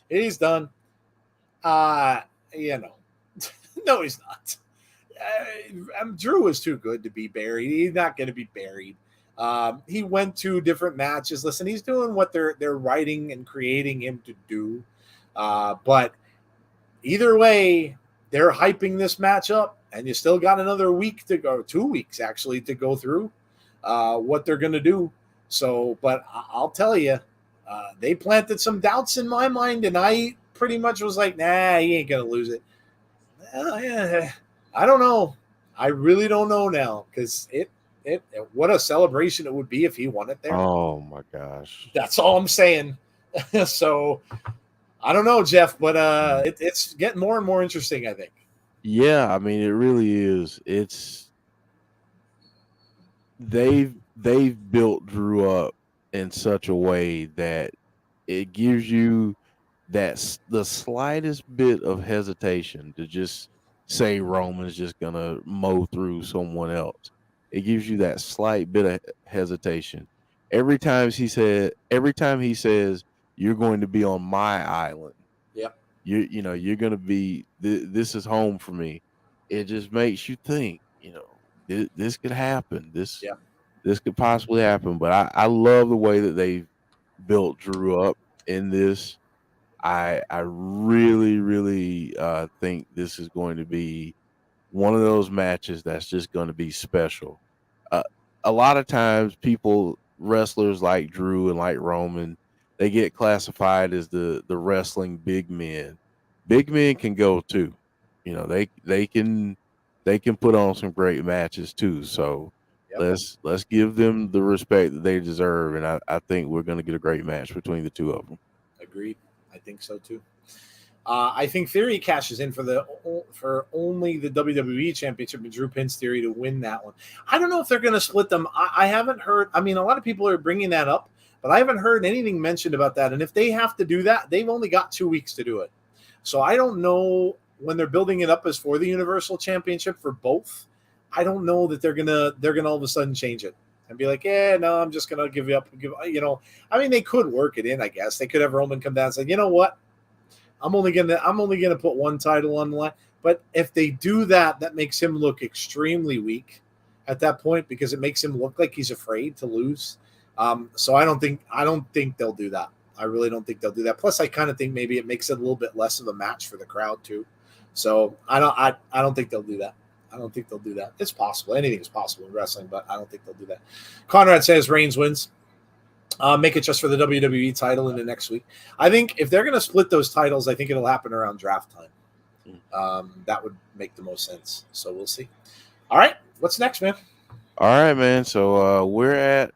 He's done. No, he's not. Drew is too good to be buried. He's not going to be buried. He went to different matches. Listen, he's doing what they're writing and creating him to do. But either way, they're hyping this match up, and you still got another week to go, 2 weeks actually, to go through what they're going to do. So, but I'll tell you, they planted some doubts in my mind, and I pretty much was like, nah, he ain't going to lose it. I don't know. I really don't know now, because what a celebration it would be if he won it there. Oh my gosh. That's all I'm saying. So I don't know, Jeff, but it's getting more and more interesting, I think. Yeah, I mean, it really is. They've built Drew up in such a way that it gives you the slightest bit of hesitation to just say Roman's just gonna mow through someone else. It gives you that slight bit of hesitation. Every time he says you're going to be on my island. Yep. You're going to be, this is home for me. It just makes you think, this could happen. This could possibly happen. But I love the way that they've built Drew up in this. I really, really think this is going to be one of those matches that's just going to be special. A lot of times wrestlers like Drew and like Roman, they get classified as the wrestling big men. Big men can go too. They can put on some great matches too. So let's give them the respect that they deserve. And I think we're going to get a great match between the two of them. Agreed. I think so too. I think Theory cashes in for only the WWE Championship, and Drew pins Theory to win that one. I don't know if they're going to split them. I haven't heard. I mean, a lot of people are bringing that up, but I haven't heard anything mentioned about that. And if they have to do that, they've only got 2 weeks to do it. So I don't know, when they're building it up as for the Universal Championship for both. I don't know that they're gonna all of a sudden change it and be like, no, I'm just gonna give you up. I mean, they could work it in. I guess they could have Roman come down and say, you know what? I'm only gonna put one title on the line. But if they do that, that makes him look extremely weak at that point, because it makes him look like he's afraid to lose. So I don't think they'll do that. I really don't think they'll do that. Plus, I kind of think maybe it makes it a little bit less of a match for the crowd too. So I don't think they'll do that. I don't think they'll do that. It's possible. Anything is possible in wrestling, but I don't think they'll do that. Conrad says Reigns wins. Make it just for the WWE title in the next week. I think if they're going to split those titles, I think it'll happen around draft time. That would make the most sense. So we'll see. All right. What's next, man? All right, man. So we're at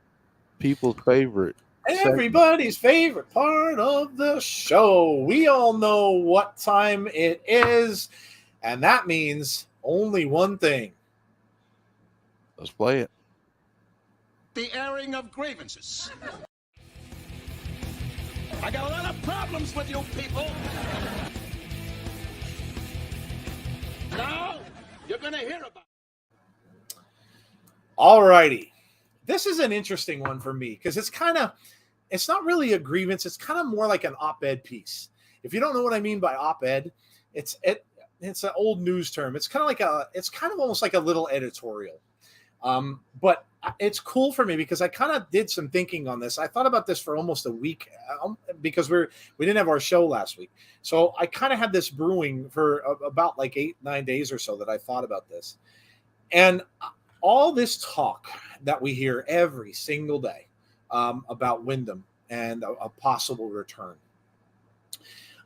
people's favorite Everybody's favorite part of the show. We all know what time it is, and that means only one thing. Let's play it. The airing of grievances. I got a lot of problems with you people. Now, you're going to hear about it. All righty. This is an interesting one for me because it's not really a grievance. It's kind of more like an op-ed piece. If you don't know what I mean by op-ed, it's an old news term. It's kind of almost like a little editorial. But it's cool for me because I kind of did some thinking on this. I thought about this for almost a week because we didn't have our show last week. So I kind of had this brewing for about like 8-9 days or so that I thought about this. And all this talk that we hear every single day about Wyndham and a possible return.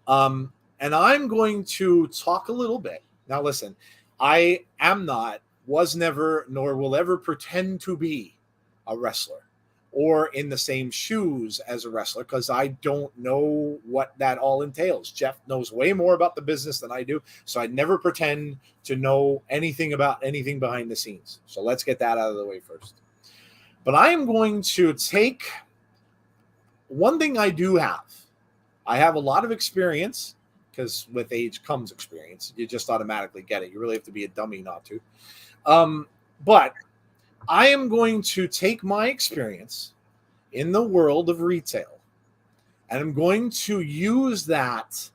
And I'm going to talk a little bit. Now, listen, I am not, was never, nor will ever pretend to be a wrestler or in the same shoes as a wrestler because I don't know what that all entails. Jeff knows way more about the business than I do, so I never pretend to know anything about anything behind the scenes. So let's get that out of the way first. But I am going to take one thing I do have. I have a lot of experience because with age comes experience. You just automatically get it. You really have to be a dummy not to. But I am going to take my experience in the world of retail and I'm going to use that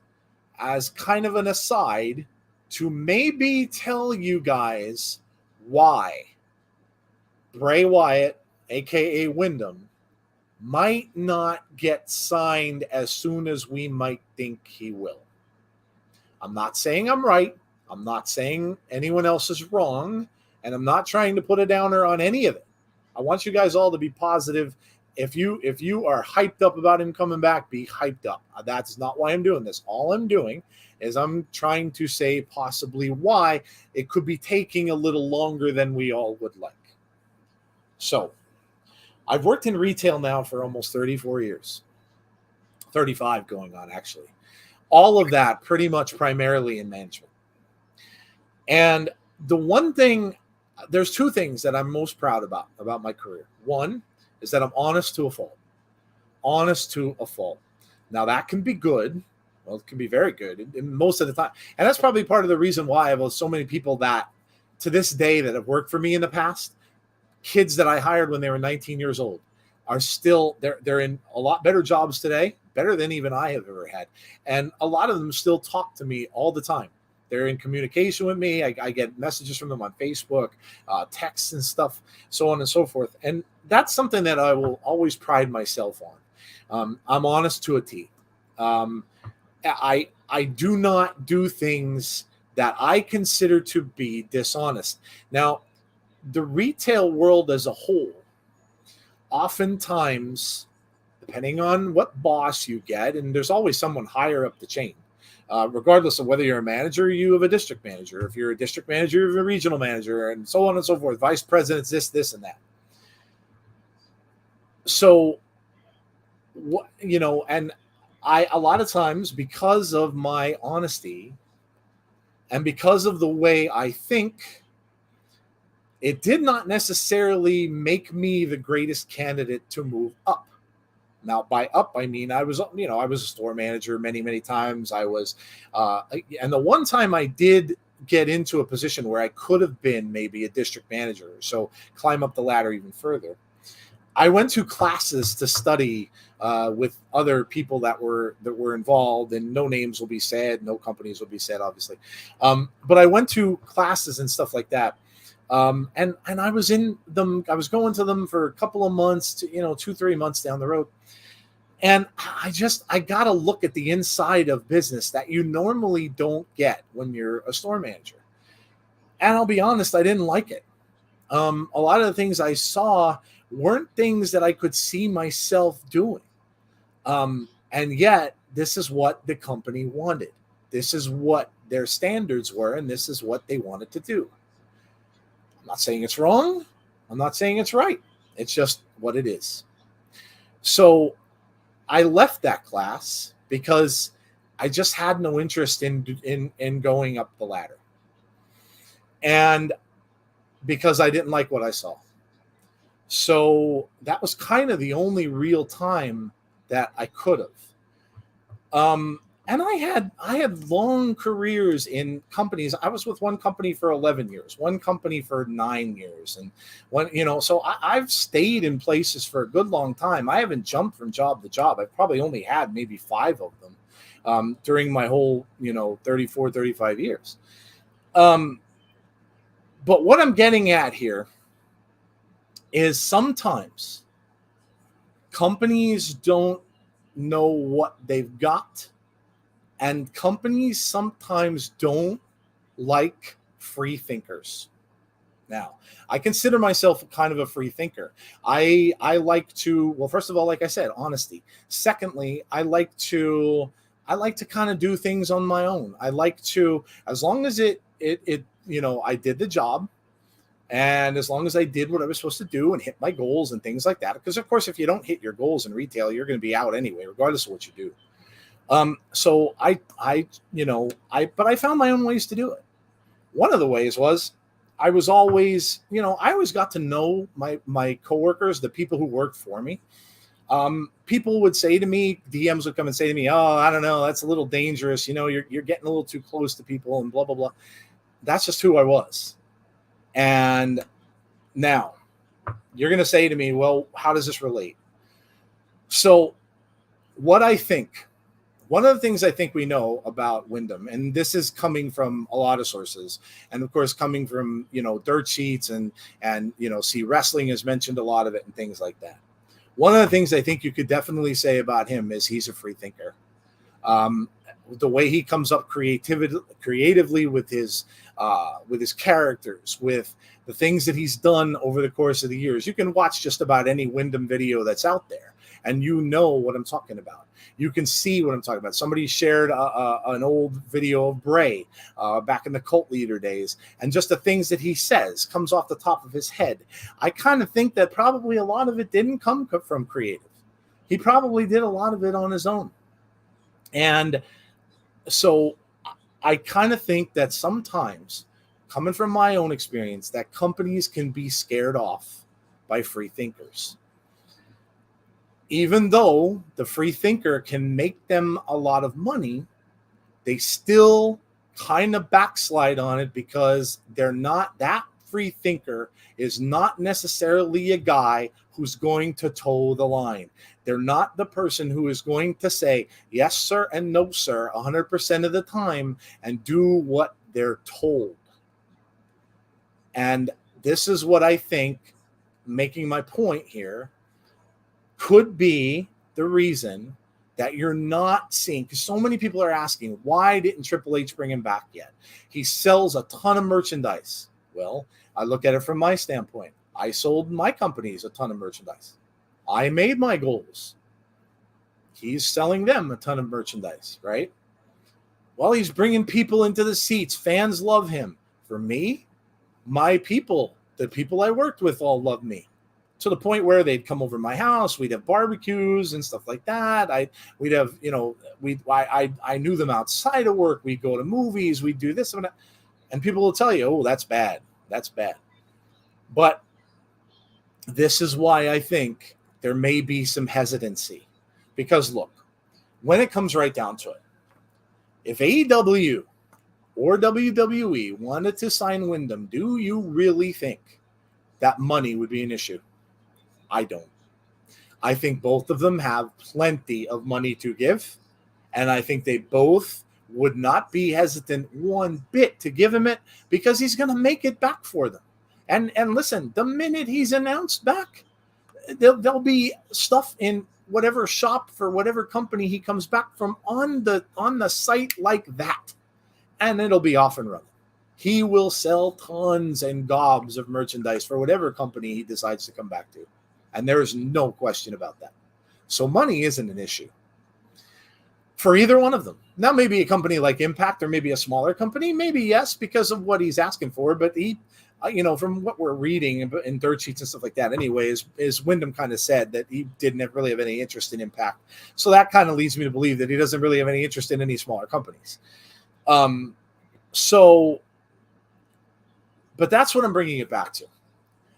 as kind of an aside to maybe tell you guys why Bray Wyatt, aka Wyndham, might not get signed as soon as we might think he will. I'm not saying I'm right. I'm not saying anyone else is wrong. And I'm not trying to put a downer on any of it. I want you guys all to be positive. If you are hyped up about him coming back, be hyped up. That's not why I'm doing this. All I'm doing is I'm trying to say possibly why it could be taking a little longer than we all would like. So, I've worked in retail now for almost 34 years. 35 going on, actually. All of that pretty much primarily in management. And the one thing, there's two things that I'm most proud about my career. One is that I'm honest to a fault. Honest to a fault. Now, that can be good. Well, it can be very good most of the time. And that's probably part of the reason why I have so many people that, to this day, that have worked for me in the past, kids that I hired when they were 19 years old, are still, they're in a lot better jobs today, better than even I have ever had. And a lot of them still talk to me all the time. They're in communication with me. I get messages from them on Facebook, texts and stuff, so on and so forth. And that's something that I will always pride myself on. I'm honest to a T. I do not do things that I consider to be dishonest. Now, the retail world as a whole, oftentimes, depending on what boss you get, and there's always someone higher up the chain, regardless of whether you're a manager or you have a district manager. If you're a district manager, you're a regional manager, and so on and so forth. Vice presidents, this, and that. So, and I, a lot of times, because of my honesty and because of the way I think, it did not necessarily make me the greatest candidate to move up. Now, by up, I mean I was a store manager many times. I was, and the one time I did get into a position where I could have been maybe a district manager, so climb up the ladder even further. I went to classes to study with other people that were involved, and no names will be said, no companies will be said, obviously. But I went to classes and stuff like that. And I was in them. I was going to them for a couple of months, to 2-3 months down the road. And I got to look at the inside of business that you normally don't get when you're a store manager. And I'll be honest, I didn't like it. A lot of the things I saw weren't things that I could see myself doing. And yet this is what the company wanted. This is what their standards were, and this is what they wanted to do. I'm not saying it's wrong. I'm not saying it's right. It's just what it is. So I left that class because I just had no interest in going up the ladder. And because I didn't like what I saw. So that was kind of the only real time that I could have. And I had long careers in companies. I was with one company for 11 years, one company for 9 years. And so I've stayed in places for a good long time. I haven't jumped from job to job. I've probably only had maybe 5 of them during my whole, 34, 35 years. But what I'm getting at here is sometimes companies don't know what they've got, and companies sometimes don't like free thinkers. Now, I consider myself kind of a free thinker. I like to, well, first of all, like I said, honesty. Secondly, I like to kind of do things on my own. I like to, as long as it I did the job, and as long as I did what I was supposed to do and hit my goals and things like that, because of course, if you don't hit your goals in retail, you're going to be out anyway, regardless of what you do. So I found my own ways to do it. One of the ways was I was always, I always got to know my coworkers, the people who worked for me. People would say to me, DMs would come and say to me, "Oh, I don't know, that's a little dangerous. You're getting a little too close to people and blah, blah, blah." That's just who I was. And now you're going to say to me, well, how does this relate? So one of the things I think we know about Wyndham, and this is coming from a lot of sources, and of course coming from, dirt sheets and see wrestling has mentioned a lot of it and things like that. One of the things I think you could definitely say about him is he's a free thinker. The way he comes up creatively with his characters, with the things that he's done over the course of the years. You can watch just about any Wyndham video that's out there, and you know what I'm talking about. You can see what I'm talking about. Somebody shared an old video of Bray back in the Cult Leader days, and just the things that he says comes off the top of his head. I kind of think that probably a lot of it didn't come from creative. He probably did a lot of it on his own. And so I kind of think that sometimes, coming from my own experience, that companies can be scared off by free thinkers. Even though the free thinker can make them a lot of money, they still kind of backslide on it because they're not, that free thinker is not necessarily a guy who's going to toe the line. They're not the person who is going to say yes, sir, and no, sir, 100% of the time and do what they're told. And this is what I think, making my point here, could be the reason that you're not seeing, because so many people are asking, why didn't Triple H bring him back yet? He sells a ton of merchandise. Well, I look at it from my standpoint. I sold my companies a ton of merchandise. I made my goals. He's selling them a ton of merchandise, right? Well, he's bringing people into the seats. Fans love him. For me, my people, the people I worked with, all love me. To the point where they'd come over my house, we'd have barbecues and stuff like that. I knew them outside of work. We'd go to movies. We'd do this and that. And people will tell you, oh, that's bad. That's bad. But this is why I think there may be some hesitancy. Because look, when it comes right down to it, if AEW or WWE wanted to sign Wyndham, do you really think that money would be an issue? I don't. I think both of them have plenty of money to give, and I think they both would not be hesitant one bit to give him it because he's going to make it back for them. And listen, the minute he's announced back, there'll be stuff in whatever shop for whatever company he comes back from on the site like that, and it'll be off and running. He will sell tons and gobs of merchandise for whatever company he decides to come back to. And there is no question about that. So money isn't an issue for either one of them. Now, maybe a company like Impact or maybe a smaller company, maybe yes, because of what he's asking for. But from what we're reading in dirt sheets and stuff like that, anyways, is Wyndham kind of said that he didn't really have any interest in Impact. So that kind of leads me to believe that he doesn't really have any interest in any smaller companies. But that's what I'm bringing it back to.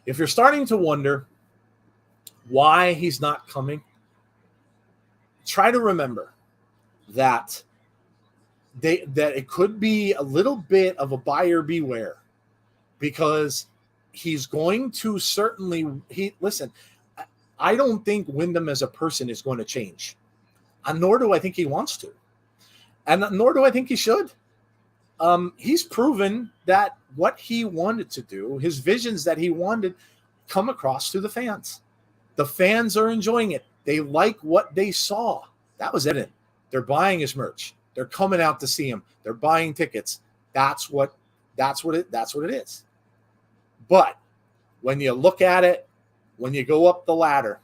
If you're starting to wonder why he's not coming, try to remember that it could be a little bit of a buyer beware, because he's going to listen. I don't think Wyndham as a person is going to change, and nor do I think he wants to, and nor do I think he should. He's proven that what he wanted to do, his visions that he wanted, come across to the fans. The fans are enjoying it. They like what they saw. That was evident. They're buying his merch. They're coming out to see him. They're buying tickets. That's what it is. But when you look at it, when you go up the ladder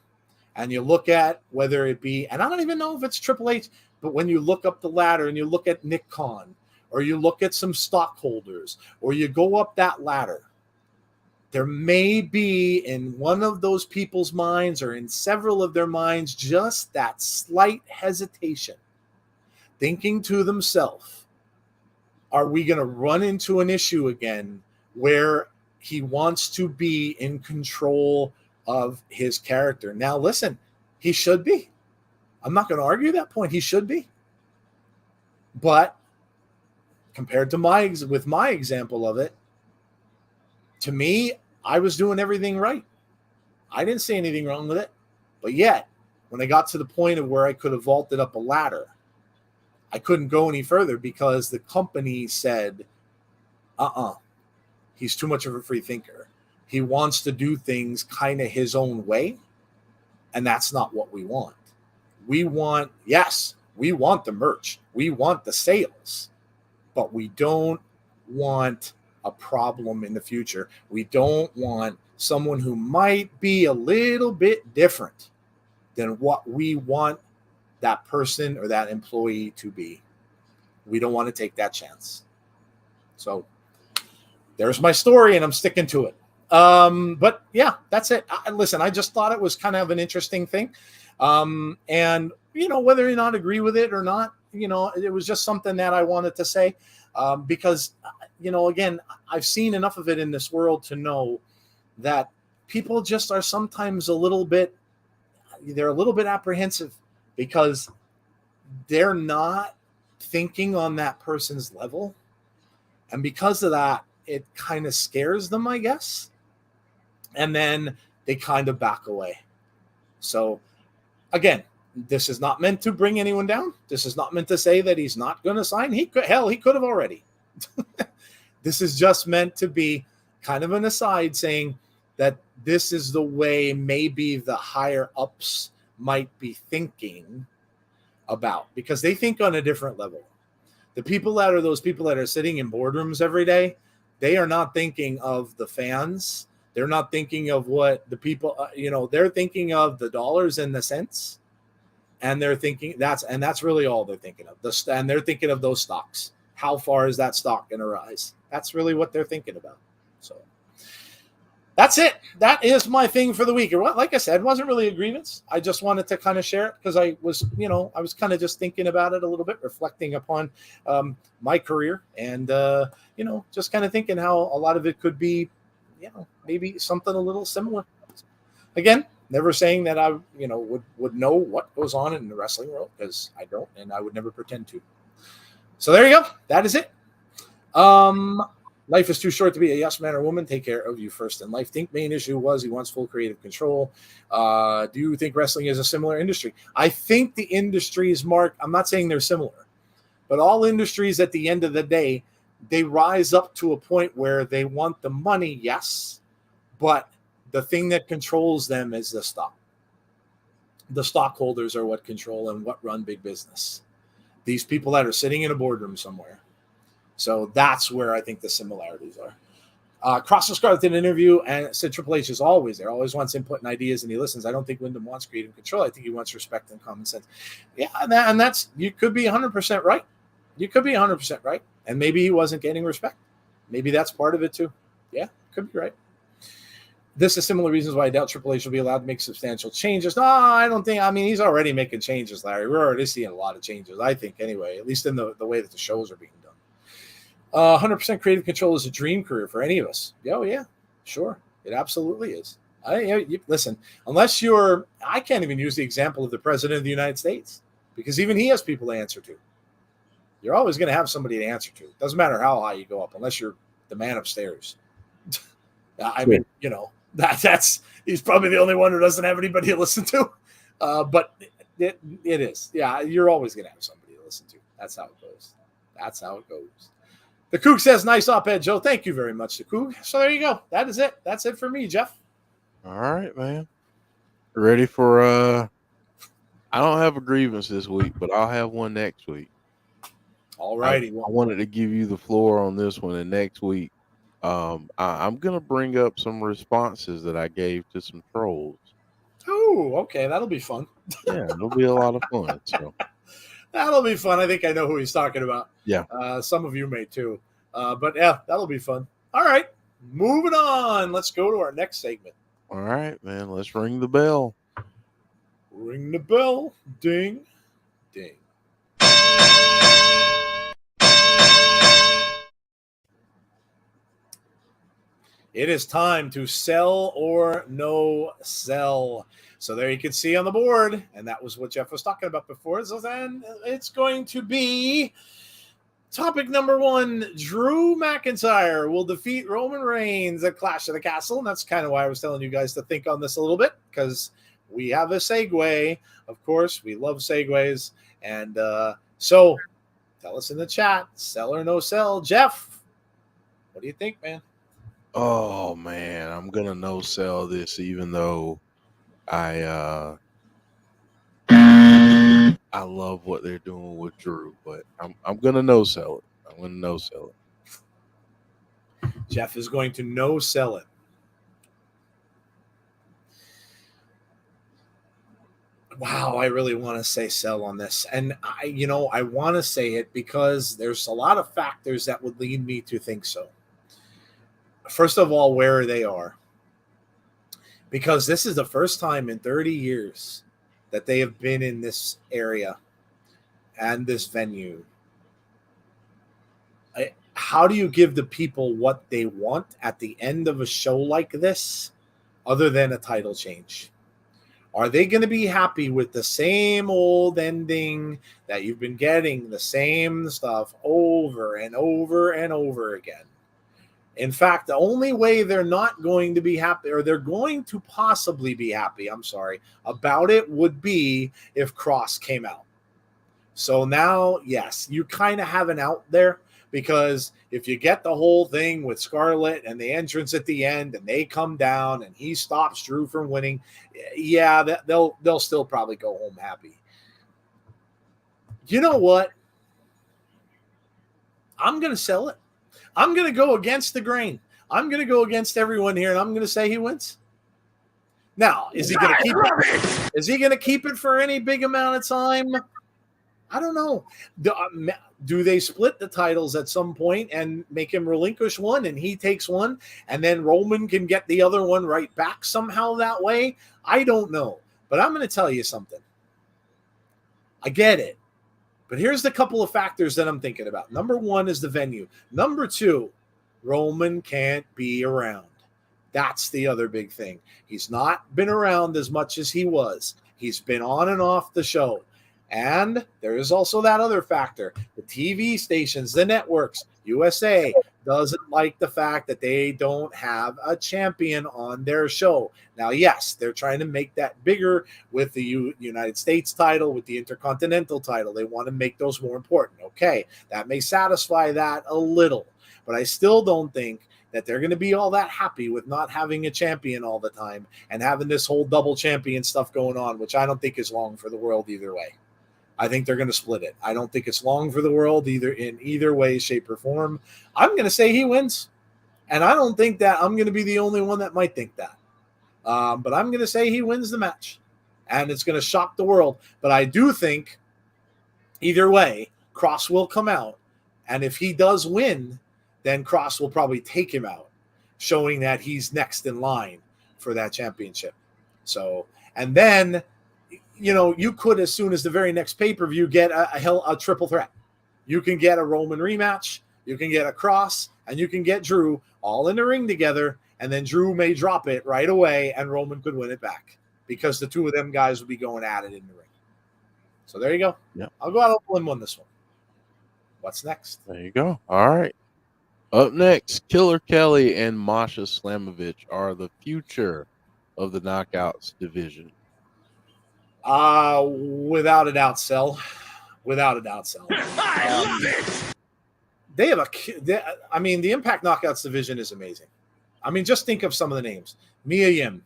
and you look at whether it be, and I don't even know if it's Triple H, but when you look up the ladder and you look at Nick Khan, or you look at some stockholders, or you go up that ladder, there may be in one of those people's minds or in several of their minds just that slight hesitation, thinking to themselves, are we going to run into an issue again where he wants to be in control of his character? Now, listen, he should be. I'm not going to argue that point. He should be. But compared to my example of it, to me, I was doing everything right. I didn't see anything wrong with it. But yet, when I got to the point of where I could have vaulted up a ladder, I couldn't go any further because the company said, he's too much of a free thinker. He wants to do things kind of his own way, and that's not what we want. We want the merch. We want the sales, but we don't want a problem in the future. We don't want someone who might be a little bit different than what we want that person or that employee to be. We don't want to take that chance. So there's my story, and I'm sticking to it. But yeah, that's it. Listen, I just thought it was kind of an interesting thing. And whether or not agree with it or not, it was just something that I wanted to say, because, again, I've seen enough of it in this world to know that people just are sometimes a little bit apprehensive because they're not thinking on that person's level. And because of that, it kind of scares them, I guess. And then they kind of back away. So again, this is not meant to bring anyone down. This is not meant to say that he's not going to sign. He could have already. This is just meant to be kind of an aside saying that this is the way maybe the higher ups might be thinking about, because they think on a different level. Those people that are sitting in boardrooms every day, they are not thinking of the fans. They're not thinking of what the people, they're thinking of the dollars and the cents. And they're thinking that's really all they're thinking of. And they're thinking of those stocks. How far is that stock going to rise? That's really what they're thinking about. So that's it. That is my thing for the week. Like I said, it wasn't really a grievance. I just wanted to kind of share it because I was kind of just thinking about it a little bit, reflecting upon my career and, just kind of thinking how a lot of it could be, maybe something a little similar. Again, never saying that I, would know what goes on in the wrestling world, because I don't, and I would never pretend to. So there you go. That is it. Life is too short to be a yes man or woman. Take care of you first in life. Think main issue was he wants full creative control. Do you think wrestling is a similar industry? I think the industries, Mark, I'm not saying they're similar, but all industries at the end of the day, they rise up to a point where they want the money, yes, but the thing that controls them is the stock. The stockholders are what control and what run big business. These people that are sitting in a boardroom somewhere. So that's where I think the similarities are. Cross the Scarlet did an interview and said Triple H is always there, always wants input and ideas, and he listens. I don't think Wyndham wants creative control. I think he wants respect and common sense. Yeah, and that's, you could be 100% right. You could be 100% right. And maybe he wasn't getting respect. Maybe that's part of it too. Yeah, Could be right. This is similar reasons why I doubt Triple H will be allowed to make substantial changes. No, I don't think. I mean, he's already making changes, Larry. We're already seeing a lot of changes, I think, anyway, at least in the way that the shows are being done. 100% creative control is a dream career for any of us. Oh, yeah, sure. It absolutely is. Listen, unless you're – I can't even use the example of the President of the United States because even he has people to answer to. You're always going to have somebody to answer to. It doesn't matter how high you go up unless you're the man upstairs. I mean, you know. That's he's probably the only one who doesn't have anybody to listen to, but it is. Yeah, you're always going to have somebody to listen to. That's how it goes. That's how it goes. The Kook says, nice op-ed, Joe. Thank you very much, the Kook. So there you go. That is it. That's it for me, Jeff. All right, man. Ready for I don't have a grievance this week, but I'll have one next week. All righty. I wanted to give you the floor on this one, and next week I'm going to bring up some responses that I gave to some trolls. Oh, okay. That'll be fun. Yeah, it'll be a lot of fun. So that'll be fun. I think I know who he's talking about. Yeah. Some of you may too. But yeah, that'll be fun. All right. Moving on. Let's go to our next segment. All right, man. Let's ring the bell. Ring the bell. Ding. Ding. It is time to sell or no sell. So there you can see on the board, and that was what Jeff was talking about before. So then it's going to be topic number 1. Drew McIntyre will defeat Roman Reigns at Clash of the Castle. And that's kind of why I was telling you guys to think on this a little bit, because we have a segue. Of course, we love segues. And so tell us in the chat, sell or no sell. Jeff, what do you think, man? Oh man, I'm gonna no sell this, even though I love what they're doing with Drew, but I'm gonna no sell it. I'm gonna no sell it. Jeff is going to no sell it. Wow, I really want to say sell on this, and I want to say it because there's a lot of factors that would lead me to think so. First of all, where they are. Because this is the first time in 30 years that they have been in this area and this venue. How do you give the people what they want at the end of a show like this other than a title change? Are they going to be happy with the same old ending that you've been getting, the same stuff over and over and over again? In fact, the only way they're not going to be happy, or they're going to possibly be happy, about it would be if Cross came out. So now, yes, you kind of have an out there, because if you get the whole thing with Scarlett and the entrance at the end and they come down and he stops Drew from winning, yeah, they'll still probably go home happy. You know what? I'm going to sell it. I'm going to go against the grain. I'm going to go against everyone here, and I'm going to say he wins. Now, is he going to keep it? Is he going to keep it for any big amount of time? I don't know. Do they split the titles at some point and make him relinquish one and he takes one, and then Roman can get the other one right back somehow that way? I don't know. But I'm going to tell you something. I get it. But here's the couple of factors that I'm thinking about. Number 1 is the venue. Number 2, Roman can't be around. That's the other big thing. He's not been around as much as he was. He's been on and off the show. And there is also that other factor. The TV stations, the networks, USA doesn't like the fact that they don't have a champion on their show. Now, yes, they're trying to make that bigger with the United States title, with the Intercontinental title. They want to make those more important. Okay, that may satisfy that a little, but I still don't think that they're going to be all that happy with not having a champion all the time and having this whole double champion stuff going on, which I don't think is long for the world either way. I think they're going to split it. I don't think it's long for the world in either way, shape, or form. I'm going to say he wins. And I don't think that I'm going to be the only one that might think that. But I'm going to say he wins the match. And it's going to shock the world. But I do think either way, Cross will come out. And if he does win, then Cross will probably take him out. showing that he's next in line for that championship. So, and then, you could, as soon as the very next pay-per-view, get a triple threat. You can get a Roman rematch, you can get a Cross, and you can get Drew all in the ring together, and then Drew may drop it right away, and Roman could win it back because the two of them guys would be going at it in the ring. So there you go. Yeah. I'll go out on one this one. What's next? There you go. All right. Up next, Killer Kelly and Masha Slamovich are the future of the Knockouts division. Without a doubt, Cell. Without a doubt, Cell. I love it. They have the Impact Knockouts division is amazing. I mean, just think of some of the names. Mia Yim,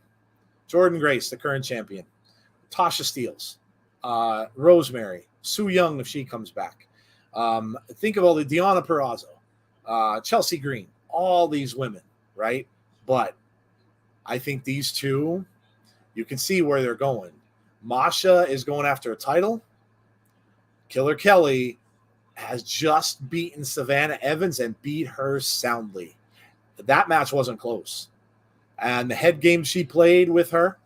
Jordan Grace, the current champion, Tasha Steelz, Rosemary, Su Yung if she comes back. Think of all the Deonna Purrazzo, Chelsea Green, all these women, right? But I think these two, you can see where they're going. Masha is going after a title. Killer Kelly has just beaten Savannah Evans and beat her soundly. That match wasn't close. And the head game she played with her.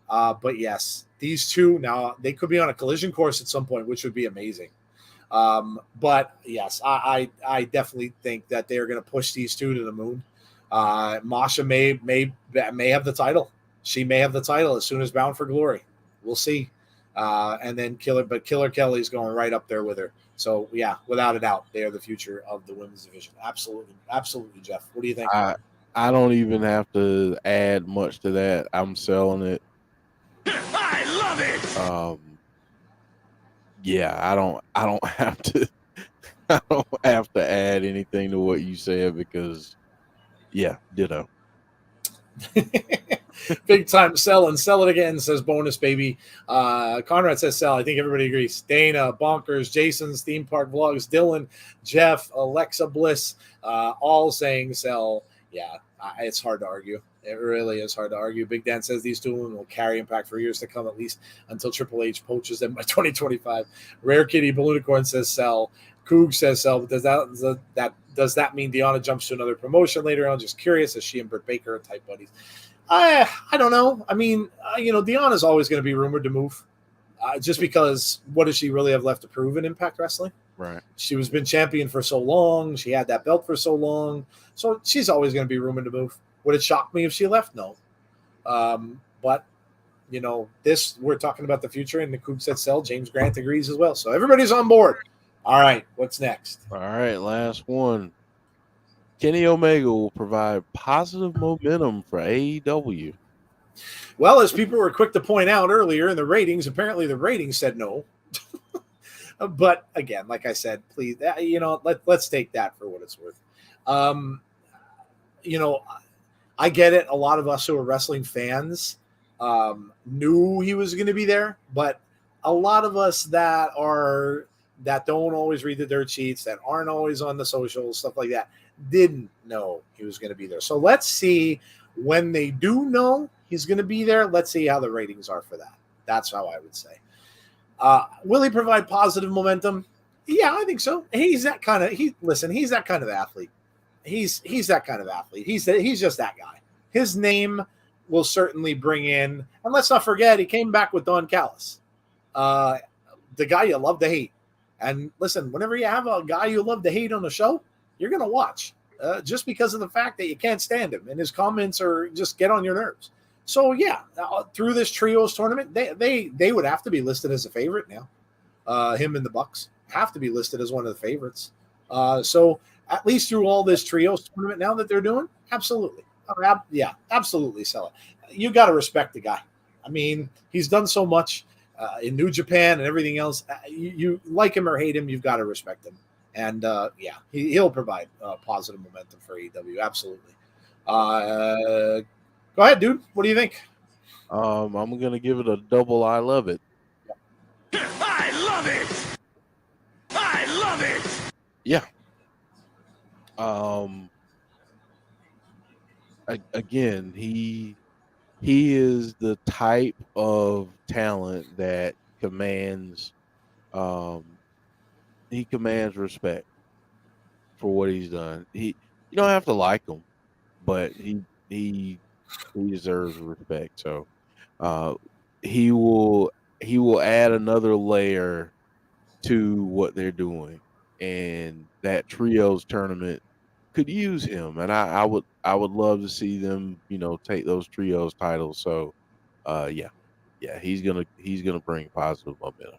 But yes, these two, now they could be on a collision course at some point, which would be amazing. But yes, I definitely think that they're going to push these two to the moon. Masha may have the title. She may have the title as soon as Bound for Glory. We'll see. And then Killer Kelly's going right up there with her. So yeah, without a doubt, they are the future of the women's division. Absolutely, absolutely, Jeff. What do you think? I don't even have to add much to that. I'm selling it. I love it. Yeah, I don't have to. I don't have to add anything to what you said because, yeah, ditto. Big time sell and sell it again, says Bonus Baby. Conrad says sell. I think everybody agrees. Dana, Bonkers, Jason's Theme Park Vlogs, Dylan, Jeff, Alexa Bliss, all saying sell. Yeah, it's hard to argue. It really is hard to argue. Big Dan says these two women will carry Impact for years to come, at least until Triple H poaches them by 2025. Rare Kitty Balloonicorn says sell. Coog says sell. But does that mean Deonna jumps to another promotion later on? Just curious, as she and Britt Baker are type buddies. I don't know. I mean, Deonna's always going to be rumored to move, just because what does she really have left to prove in Impact Wrestling? Right. She was been champion for so long. She had that belt for so long. So she's always going to be rumored to move. Would it shock me if she left? No. But, we're talking about the future, and the Coop said sell. James Grant agrees as well. So everybody's on board. All right. What's next? All right. Last one. Kenny Omega will provide positive momentum for AEW. Well, as people were quick to point out earlier in the ratings, apparently the ratings said no. But again, like I said, please, let's take that for what it's worth. I get it. A lot of us who are wrestling fans knew he was going to be there, but a lot of us that don't always read the dirt sheets, that aren't always on the socials, stuff like that, didn't know he was going to be there. So let's see when they do know he's going to be there. Let's see how the ratings are for that. That's how I would say. Will he provide positive momentum? Yeah, I think so. He's that kind of he's that kind of athlete. He's that kind of athlete. He's just that guy. His name will certainly bring in, and let's not forget, he came back with Don Callis, the guy you love to hate. And listen, whenever you have a guy you love to hate on the show, you're going to watch just because of the fact that you can't stand him and his comments are just get on your nerves. So yeah, through this trios tournament, they would have to be listed as a favorite now. Him and the Bucks have to be listed as one of the favorites. So at least through all this trios tournament now that they're doing, absolutely. Yeah, absolutely sell it. You got to respect the guy. I mean, he's done so much in New Japan and everything else. You like him or hate him, you've got to respect him. And yeah, he'll provide positive momentum for AEW. Absolutely. Go ahead, dude. What do you think? I'm going to give it a double I love it. I love it. I love it. Yeah. Again, he is the type of talent that commands respect for what he's done. You don't have to like him, but he deserves respect. So he will add another layer to what they're doing, and that trios tournament could use him. And I would love to see them, take those trios titles. So yeah, he's gonna bring positive momentum.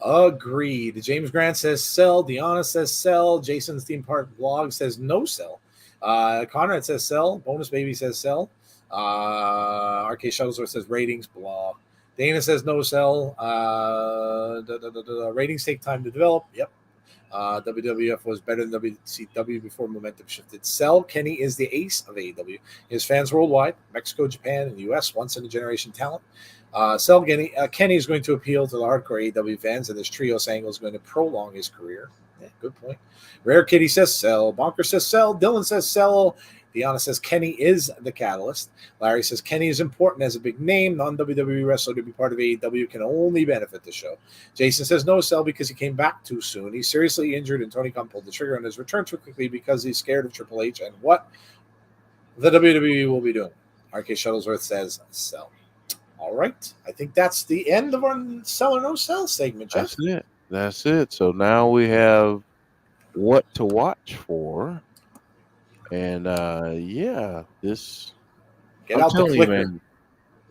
Agreed. James Grant says sell. Deanna says sell. Jason's Theme Park blog says no sell. Conrad says sell. Bonus Baby says sell. RK Shuttlesworth says ratings, blah. Dana says no sell. Ratings take time to develop. Yep. WWF was better than WCW before momentum shifted. Sell. Kenny is the ace of AEW. His fans worldwide, Mexico, Japan, and the U.S. once in a generation talent. Kenny is going to appeal to the hardcore AEW fans, and this trios angle is going to prolong his career. Yeah, good point. Rare Kitty says sell. Bonker says sell. Dylan says sell. Deanna says Kenny is the catalyst. Larry says Kenny is important as a big name. Non-WWE wrestler to be part of AEW can only benefit the show. Jason says no sell because he came back too soon. He's seriously injured, and Tony Khan pulled the trigger on his return too quickly because he's scared of Triple H and what the WWE will be doing. RK Shuttlesworth says sell. All right. I think that's the end of our sell or no sell segment, Jeff. That's it. So now we have what to watch for. And this Get out the clicker. You, man,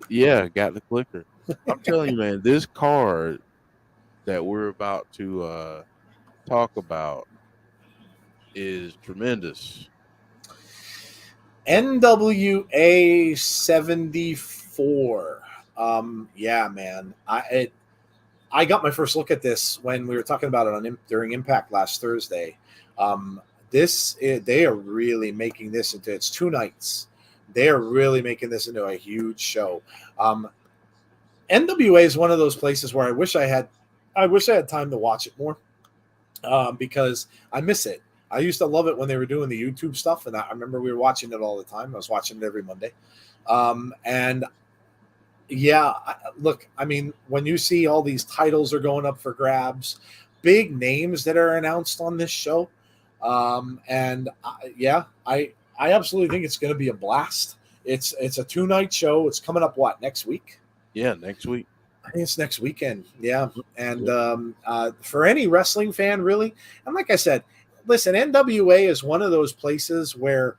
yeah, got the clicker. I'm telling you, man, this card that we're about to talk about is tremendous. NWA 74. Yeah, man. I got my first look at this when we were talking about it during Impact last Thursday. They are really making this into, it's 2 nights. They are really making this into a huge show. NWA is one of those places where I wish I had time to watch it more, because I miss it. I used to love it when they were doing the YouTube stuff, and I remember we were watching it all the time. I was watching it every Monday. And yeah, look, I mean, when you see all these titles are going up for grabs, big names that are announced on this show, I absolutely think it's going to be a blast. It's a 2-night show. It's coming up next week? Yeah, next week. I think it's next weekend. Yeah. And for any wrestling fan, really, and like I said, listen, NWA is one of those places where,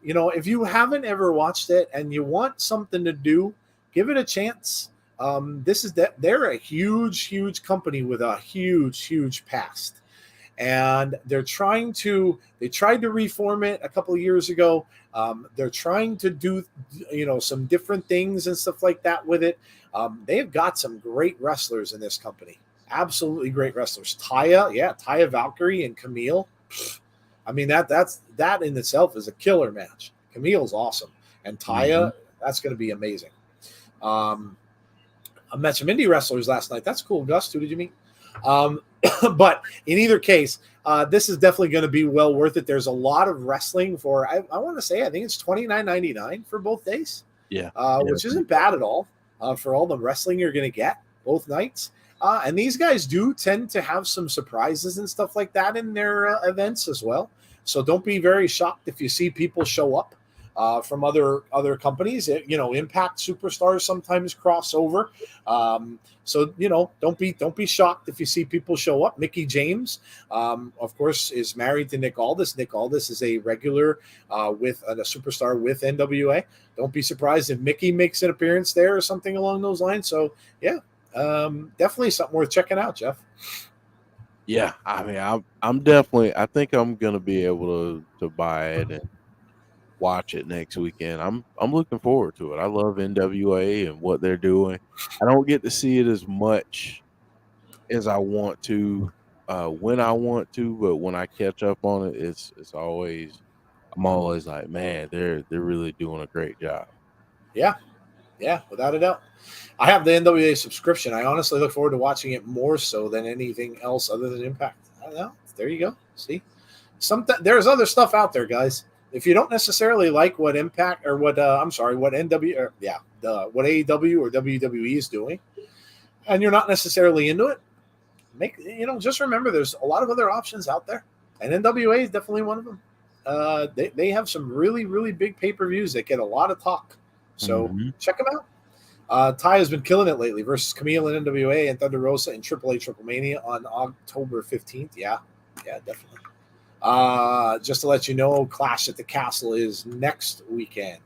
if you haven't ever watched it and you want something to do, give it a chance. They're a huge company with a huge past. And they tried to reform it a couple of years ago. They're trying to do, some different things and stuff like that with it. They've got some great wrestlers in this company. Absolutely great wrestlers. Taya Valkyrie and Camille. I mean, that in itself is a killer match. Camille's awesome. And Taya, that's going to be amazing. I met some indie wrestlers last night. That's cool. Gus, who did you meet? But in either case, this is definitely going to be well worth it. There's a lot of wrestling for, I want to say, I think it's $29.99 for both days. Yeah. Which isn't bad at all for all the wrestling you're going to get both nights. And these guys do tend to have some surprises and stuff like that in their events as well. So don't be very shocked if you see people show up from other companies. Impact superstars sometimes cross over. So don't be shocked if you see people show up. Mickey James, of course, is married to Nick Aldis. Nick Aldis is a regular with a superstar with NWA. Don't be surprised if Mickey makes an appearance there or something along those lines. So yeah, definitely something worth checking out, Jeff. Yeah, I mean, I'm definitely. I think I'm gonna be able to buy it and watch it next weekend. I'm looking forward to it. I love NWA and what they're doing. I don't get to see it as much as I want to when I want to, but when I catch up on it, it's always, I'm always like, man, they're really doing a great job. Yeah, without a doubt. I have the NWA subscription. I honestly look forward to watching it more so than anything else other than Impact. I don't know. There you go. See, there's other stuff out there, guys. If you don't necessarily like what Impact or what what AEW or WWE is doing, and you're not necessarily into it, just remember there's a lot of other options out there, and NWA is definitely one of them. they have some really, really big pay-per-views that get a lot of talk. So check them out. Ty has been killing it lately versus Camille in NWA and Thunder Rosa in AAA Triple Mania on October 15th. Yeah, definitely. Just to let you know, Clash at the Castle is next weekend.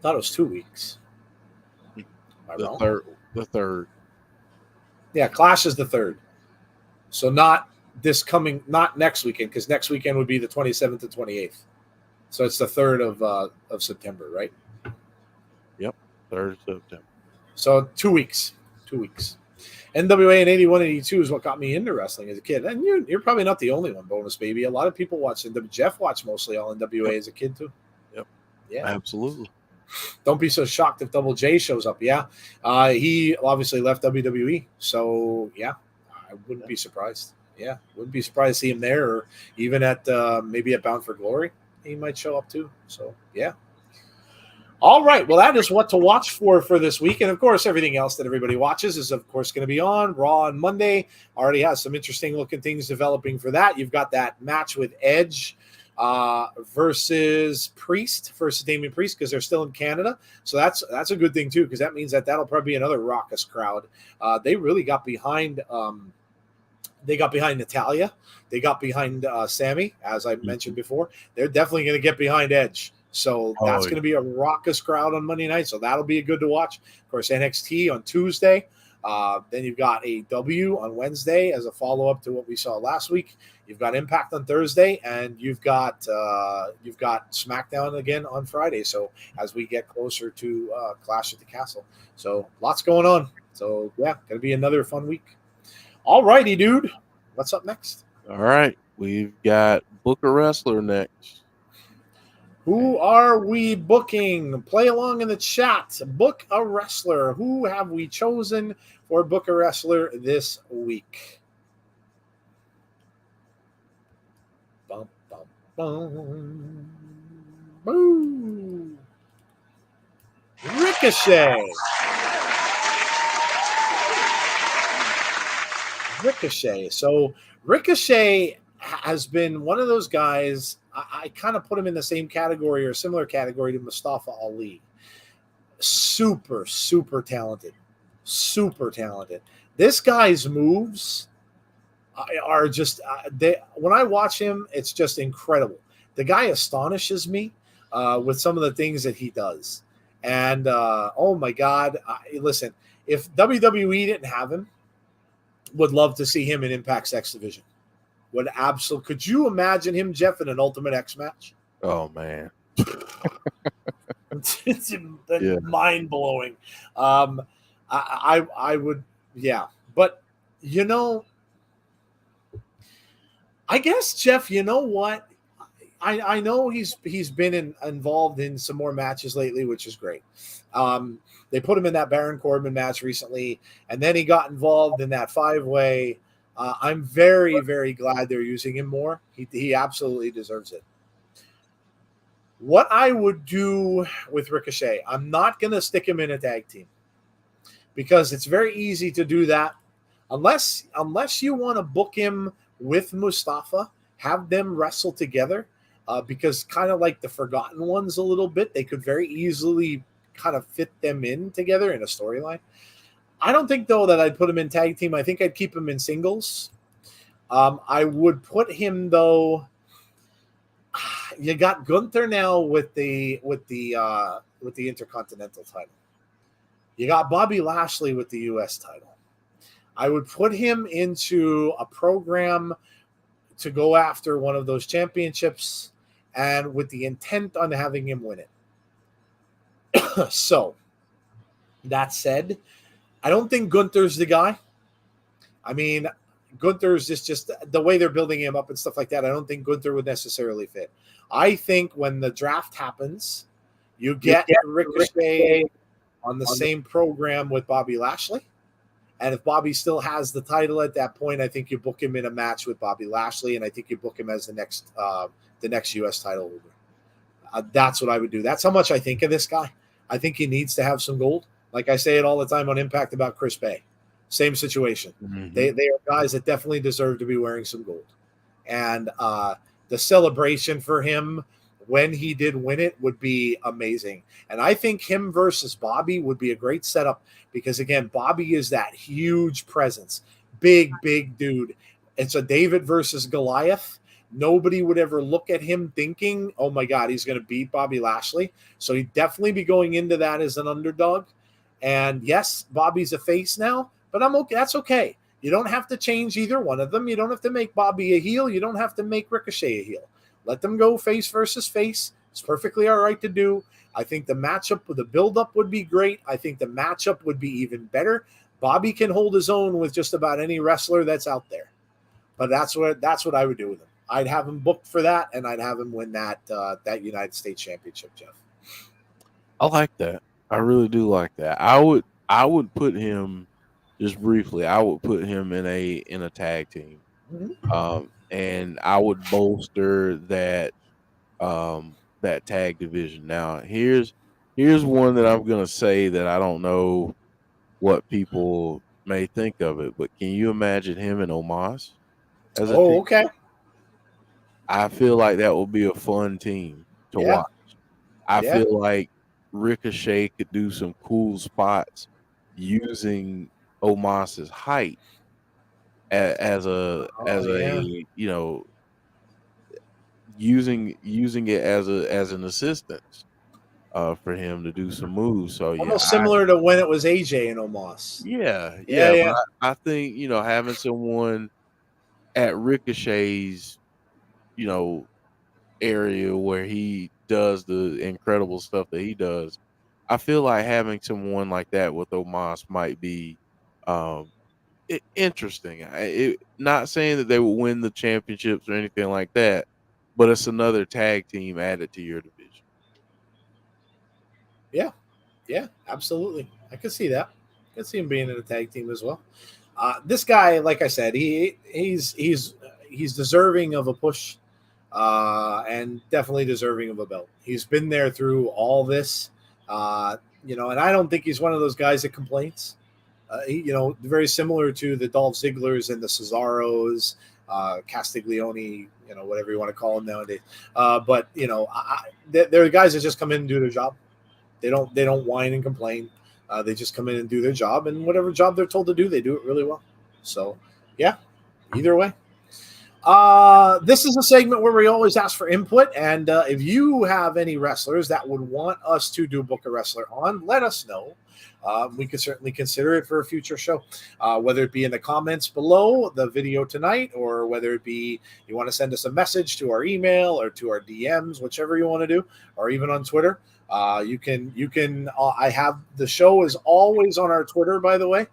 Thought it was 2 weeks. Am I wrong? The third. Yeah, Clash is the 3rd. So not next weekend, because next weekend would be the 27th to 28th. So it's the 3rd of September, right? Yep, 3rd of September. So 2 weeks. 2 weeks. NWA in 81, 82 is what got me into wrestling as a kid. And you're probably not the only one, Bonus Baby. A lot of people watch NWA. Jeff watched mostly all NWA as a kid, too. Yep. Yeah. Absolutely. Don't be so shocked if Double J shows up. Yeah. He obviously left WWE. So, yeah, I wouldn't be surprised. Yeah. Wouldn't be surprised to see him there, or even at maybe at Bound for Glory. He might show up, too. So, yeah. All right. Well, that is what to watch for this week. And, of course, everything else that everybody watches is, of course, going to be on Raw on Monday. Already has some interesting-looking things developing for that. You've got that match with Edge versus Damian Priest, because they're still in Canada. So that's a good thing, too, because that means that'll probably be another raucous crowd. They really got behind Natalya. They got behind Sammy, as I mentioned before. They're definitely going to get behind Edge. So that's going to be a raucous crowd on Monday night. So that'll be good to watch. Of course, NXT on Tuesday. Then you've got AEW on Wednesday as a follow-up to what we saw last week. You've got Impact on Thursday, and you've got SmackDown again on Friday. So as we get closer to Clash at the Castle. So lots going on. So, yeah, going to be another fun week. All righty, dude. What's up next? All right. We've got Book a Wrestler next. Who are we booking? Play along in the chat. Book a wrestler. Who have we chosen for Book a Wrestler this week? Bum, bum, bum. Boo. Ricochet. So Ricochet has been one of those guys. I kind of put him in the same category or similar category to Mustafa Ali. Super, super talented. Super talented. This guy's moves are just, when I watch him, it's just incredible. The guy astonishes me with some of the things that he does. And, oh my God, listen, if WWE didn't have him, would love to see him in Impact's X Division. Would absolutely. Could you imagine him, Jeff, in an Ultimate X match? Oh man, it's mind blowing. I would, yeah. But I guess, Jeff. You know what? I know he's been involved in some more matches lately, which is great. They put him in that Baron Corbin match recently, and then he got involved in that 5-way. I'm very, very glad they're using him more. He absolutely deserves it. What I would do with Ricochet, I'm not going to stick him in a tag team because it's very easy to do that. Unless you want to book him with Mustafa, have them wrestle together, because kind of like the Forgotten Ones a little bit, they could very easily kind of fit them in together in a storyline. I don't think, though, that I'd put him in tag team. I think I'd keep him in singles. I would put him, though. You got Gunther now with the Intercontinental title. You got Bobby Lashley with the U.S. title. I would put him into a program to go after one of those championships, and with the intent on having him win it. So, that said, I don't think Gunther's the guy. I mean, Gunther's just the way they're building him up and stuff like that. I don't think Gunther would necessarily fit. I think when the draft happens, you get Ricochet on the same program with Bobby Lashley. And if Bobby still has the title at that point, I think you book him in a match with Bobby Lashley, and I think you book him as the next U.S. title holder. That's what I would do. That's how much I think of this guy. I think he needs to have some gold. Like I say it all the time on Impact about Chris Bay. Same situation. Mm-hmm. They are guys that definitely deserve to be wearing some gold. and the celebration for him when he did win it would be amazing. And I think him versus Bobby would be a great setup because, again, Bobby is that huge presence, big dude. It's a David versus Goliath. Nobody would ever look at him thinking, oh my God, he's going to beat Bobby Lashley. So he'd definitely be going into that as an underdog. And yes, Bobby's a face now, but I'm okay. That's okay. You don't have to change either one of them. You don't have to make Bobby a heel. You don't have to make Ricochet a heel. Let them go face versus face. It's perfectly all right to do. I think the matchup with the build-up would be great. I think the matchup would be even better. Bobby can hold his own with just about any wrestler that's out there. But that's what I would do with him. I'd have him booked for that, and I'd have him win that United States Championship, Jeff. I like that. I really do like that. I would put him, just briefly, I would put him in a tag team. Mm-hmm. And I would bolster that tag division. Now, here's one that I'm gonna say that I don't know what people may think of it, but can you imagine him and Omos as a team? Okay. I feel like that would be a fun team to watch. I feel like Ricochet could do some cool spots using Omos's height as a you know, using it as an assistance for him to do some moves. So Almost similar to when it was AJ and Omos. Yeah. But I think, having someone at Ricochet's, area where he does the incredible stuff that he does, I feel like having someone like that with Omos might be interesting. Not saying that they will win the championships or anything like that, but it's another tag team added to your division. Yeah, absolutely. I could see that. I could see him being in a tag team as well. This guy, like I said, he's deserving of a push, and definitely deserving of a belt. He's been there through all this, and I don't think he's one of those guys that complains. Very similar to the Dolph Zigglers and the Cesaros, Castiglione, whatever you want to call them nowadays. But they're the guys that just come in and do their job. They don't whine and complain. They just come in and do their job, and whatever job they're told to do, they do it really well. So, yeah, either way. This is a segment where we always ask for input, and if you have any wrestlers that would want us to do Book a Wrestler on, let us know. We could certainly consider it for a future show, whether it be in the comments below the video tonight, or whether it be you want to send us a message to our email or to our DMs, whichever you want to do, or even on Twitter. You can. I have the show is always on our Twitter, by the way.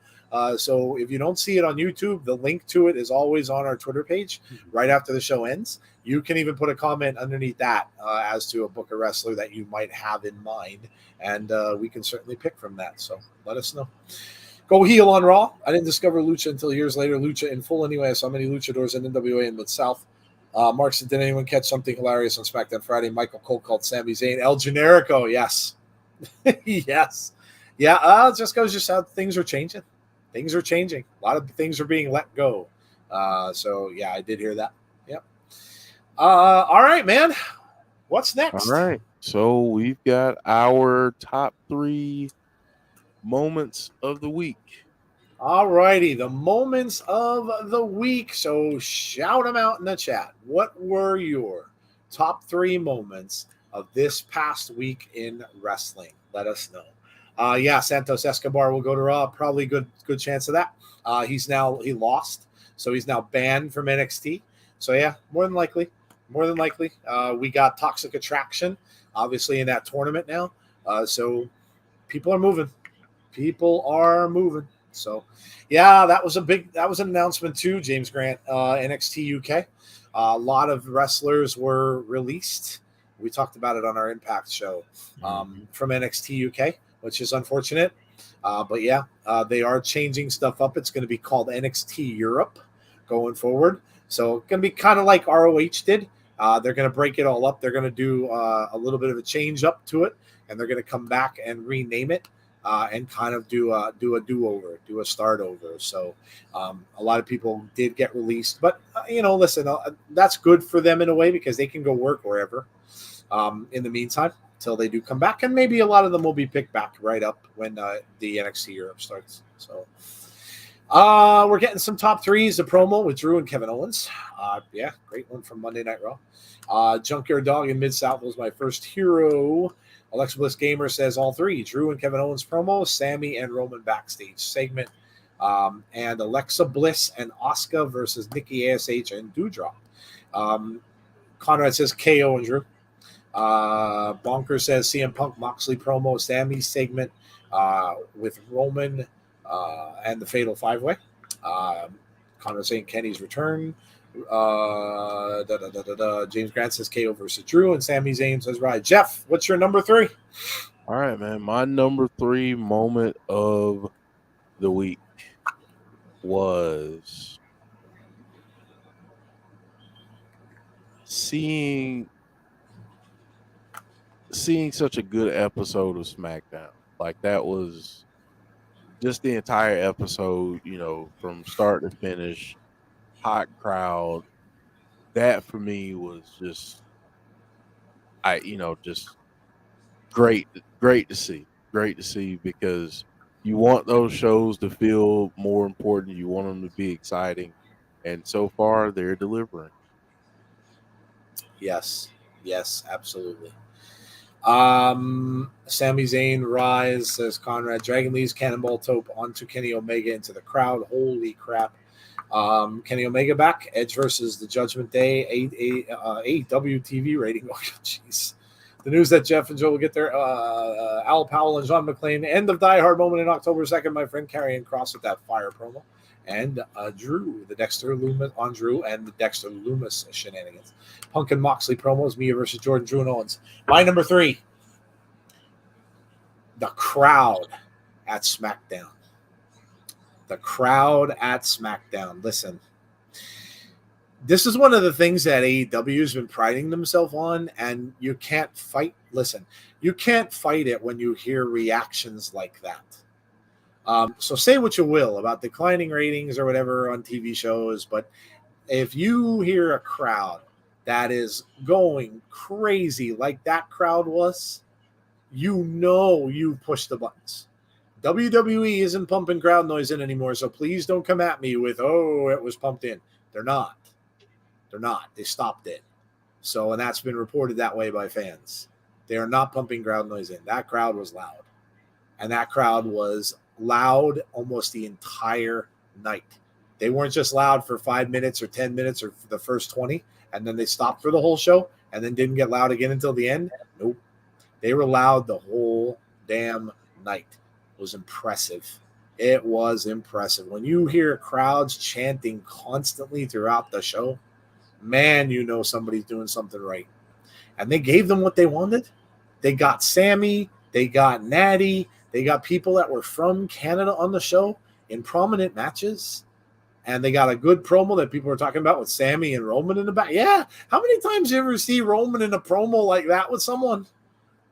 So if you don't see it on YouTube, the link to it is always on our Twitter page right after the show ends. You can even put a comment underneath that as to a Book a Wrestler that you might have in mind, and we can certainly pick from that. So let us know. Go heel on Raw. I didn't discover Lucha until years later. Lucha in full anyway. I saw many luchadors in NWA and Mid-South. Mark said, did anyone catch something hilarious on SmackDown Friday? Michael Cole called Sami Zayn El Generico. Yes. Yes. Yeah, it just goes just how things are changing. Things are changing. A lot of things are being let go. So, yeah, I did hear that. Yep. All right, man. What's next? All right. So we've got our top 3 moments of the week. All righty, the moments of the week. So shout them out in the chat. What were your top 3 moments of this past week in wrestling? Let us know. Santos Escobar will go to Raw. Probably good chance of that. He lost, so he's now banned from NXT. So yeah, more than likely. We got Toxic Attraction, obviously in that tournament now. So people are moving. So, yeah, that was an announcement too, James Grant, NXT UK. A lot of wrestlers were released. We talked about it on our Impact show from NXT UK, which is unfortunate. But yeah, they are changing stuff up. It's going to be called NXT Europe going forward. So it's going to be kind of like ROH did. They're going to break it all up. They're going to do a little bit of a change up to it, and they're going to come back and rename it. and kind of do a do-over, do a start over. So a lot of people did get released, but listen, that's good for them in a way because they can go work wherever in the meantime until they do come back, and maybe a lot of them will be picked back right up when the NXT Europe starts. So we're getting some top threes, a promo with Drew and Kevin Owens. Yeah, great one from Monday Night Raw. Junkyard Dog in Mid-South was my first hero. Alexa Bliss Gamer says all three. Drew and Kevin Owens promo, Sammy and Roman backstage segment, and Alexa Bliss and Asuka versus Nikki ASH and Doudrop. Conrad says KO and Drew. Bonker says CM Punk Moxley promo, Sammy segment with Roman and the Fatal 5-Way. Conrad saying Kenny's return. James Grant says KO versus Drew, and Sami Zayn says right. Jeff, what's your number 3? All right, man. My number 3 moment of the week was seeing such a good episode of SmackDown. Like, that was just the entire episode, from start to finish, hot crowd. That for me was just great to see. Great to see, because you want those shows to feel more important. You want them to be exciting. And so far, they're delivering. Yes, absolutely. Sami Zayn rise, says Conrad. Dragon Lee's Cannonball Tope onto Kenny Omega into the crowd. Holy crap. Kenny Omega back. Edge versus the Judgment Day. AEW TV rating. Oh, jeez. The news that Jeff and Joe will get there. Al Powell and John McClane. End of Die Hard moment in October 2nd. My friend Karrion Kross with that fire promo. And Drew, the Dexter Loomis on Drew, and the Dexter Loomis shenanigans. Punk and Moxley promos. Mia versus Jordan, Drew and Owens. My number 3. The crowd at SmackDown. The crowd at SmackDown. Listen, this is one of the things that AEW has been priding themselves on, and you can't fight. Listen, you can't fight it when you hear reactions like that. So say what you will about declining ratings or whatever on TV shows, but if you hear a crowd that is going crazy like that crowd was, you push the buttons. WWE isn't pumping crowd noise in anymore, so please don't come at me with, oh, it was pumped in. They're not. They stopped it. So, and that's been reported that way by fans. They are not pumping crowd noise in. That crowd was loud. And that crowd was loud almost the entire night. They weren't just loud for 5 minutes or 10 minutes or for the first 20, and then they stopped for the whole show and then didn't get loud again until the end. Nope. They were loud the whole damn night. It was impressive. It was impressive. When you hear crowds chanting constantly throughout the show, man, somebody's doing something right. And they gave them what they wanted. They got Sammy. They got Natty. They got people that were from Canada on the show in prominent matches. And they got a good promo that people were talking about with Sammy and Roman in the back. Yeah. How many times do you ever see Roman in a promo like that with someone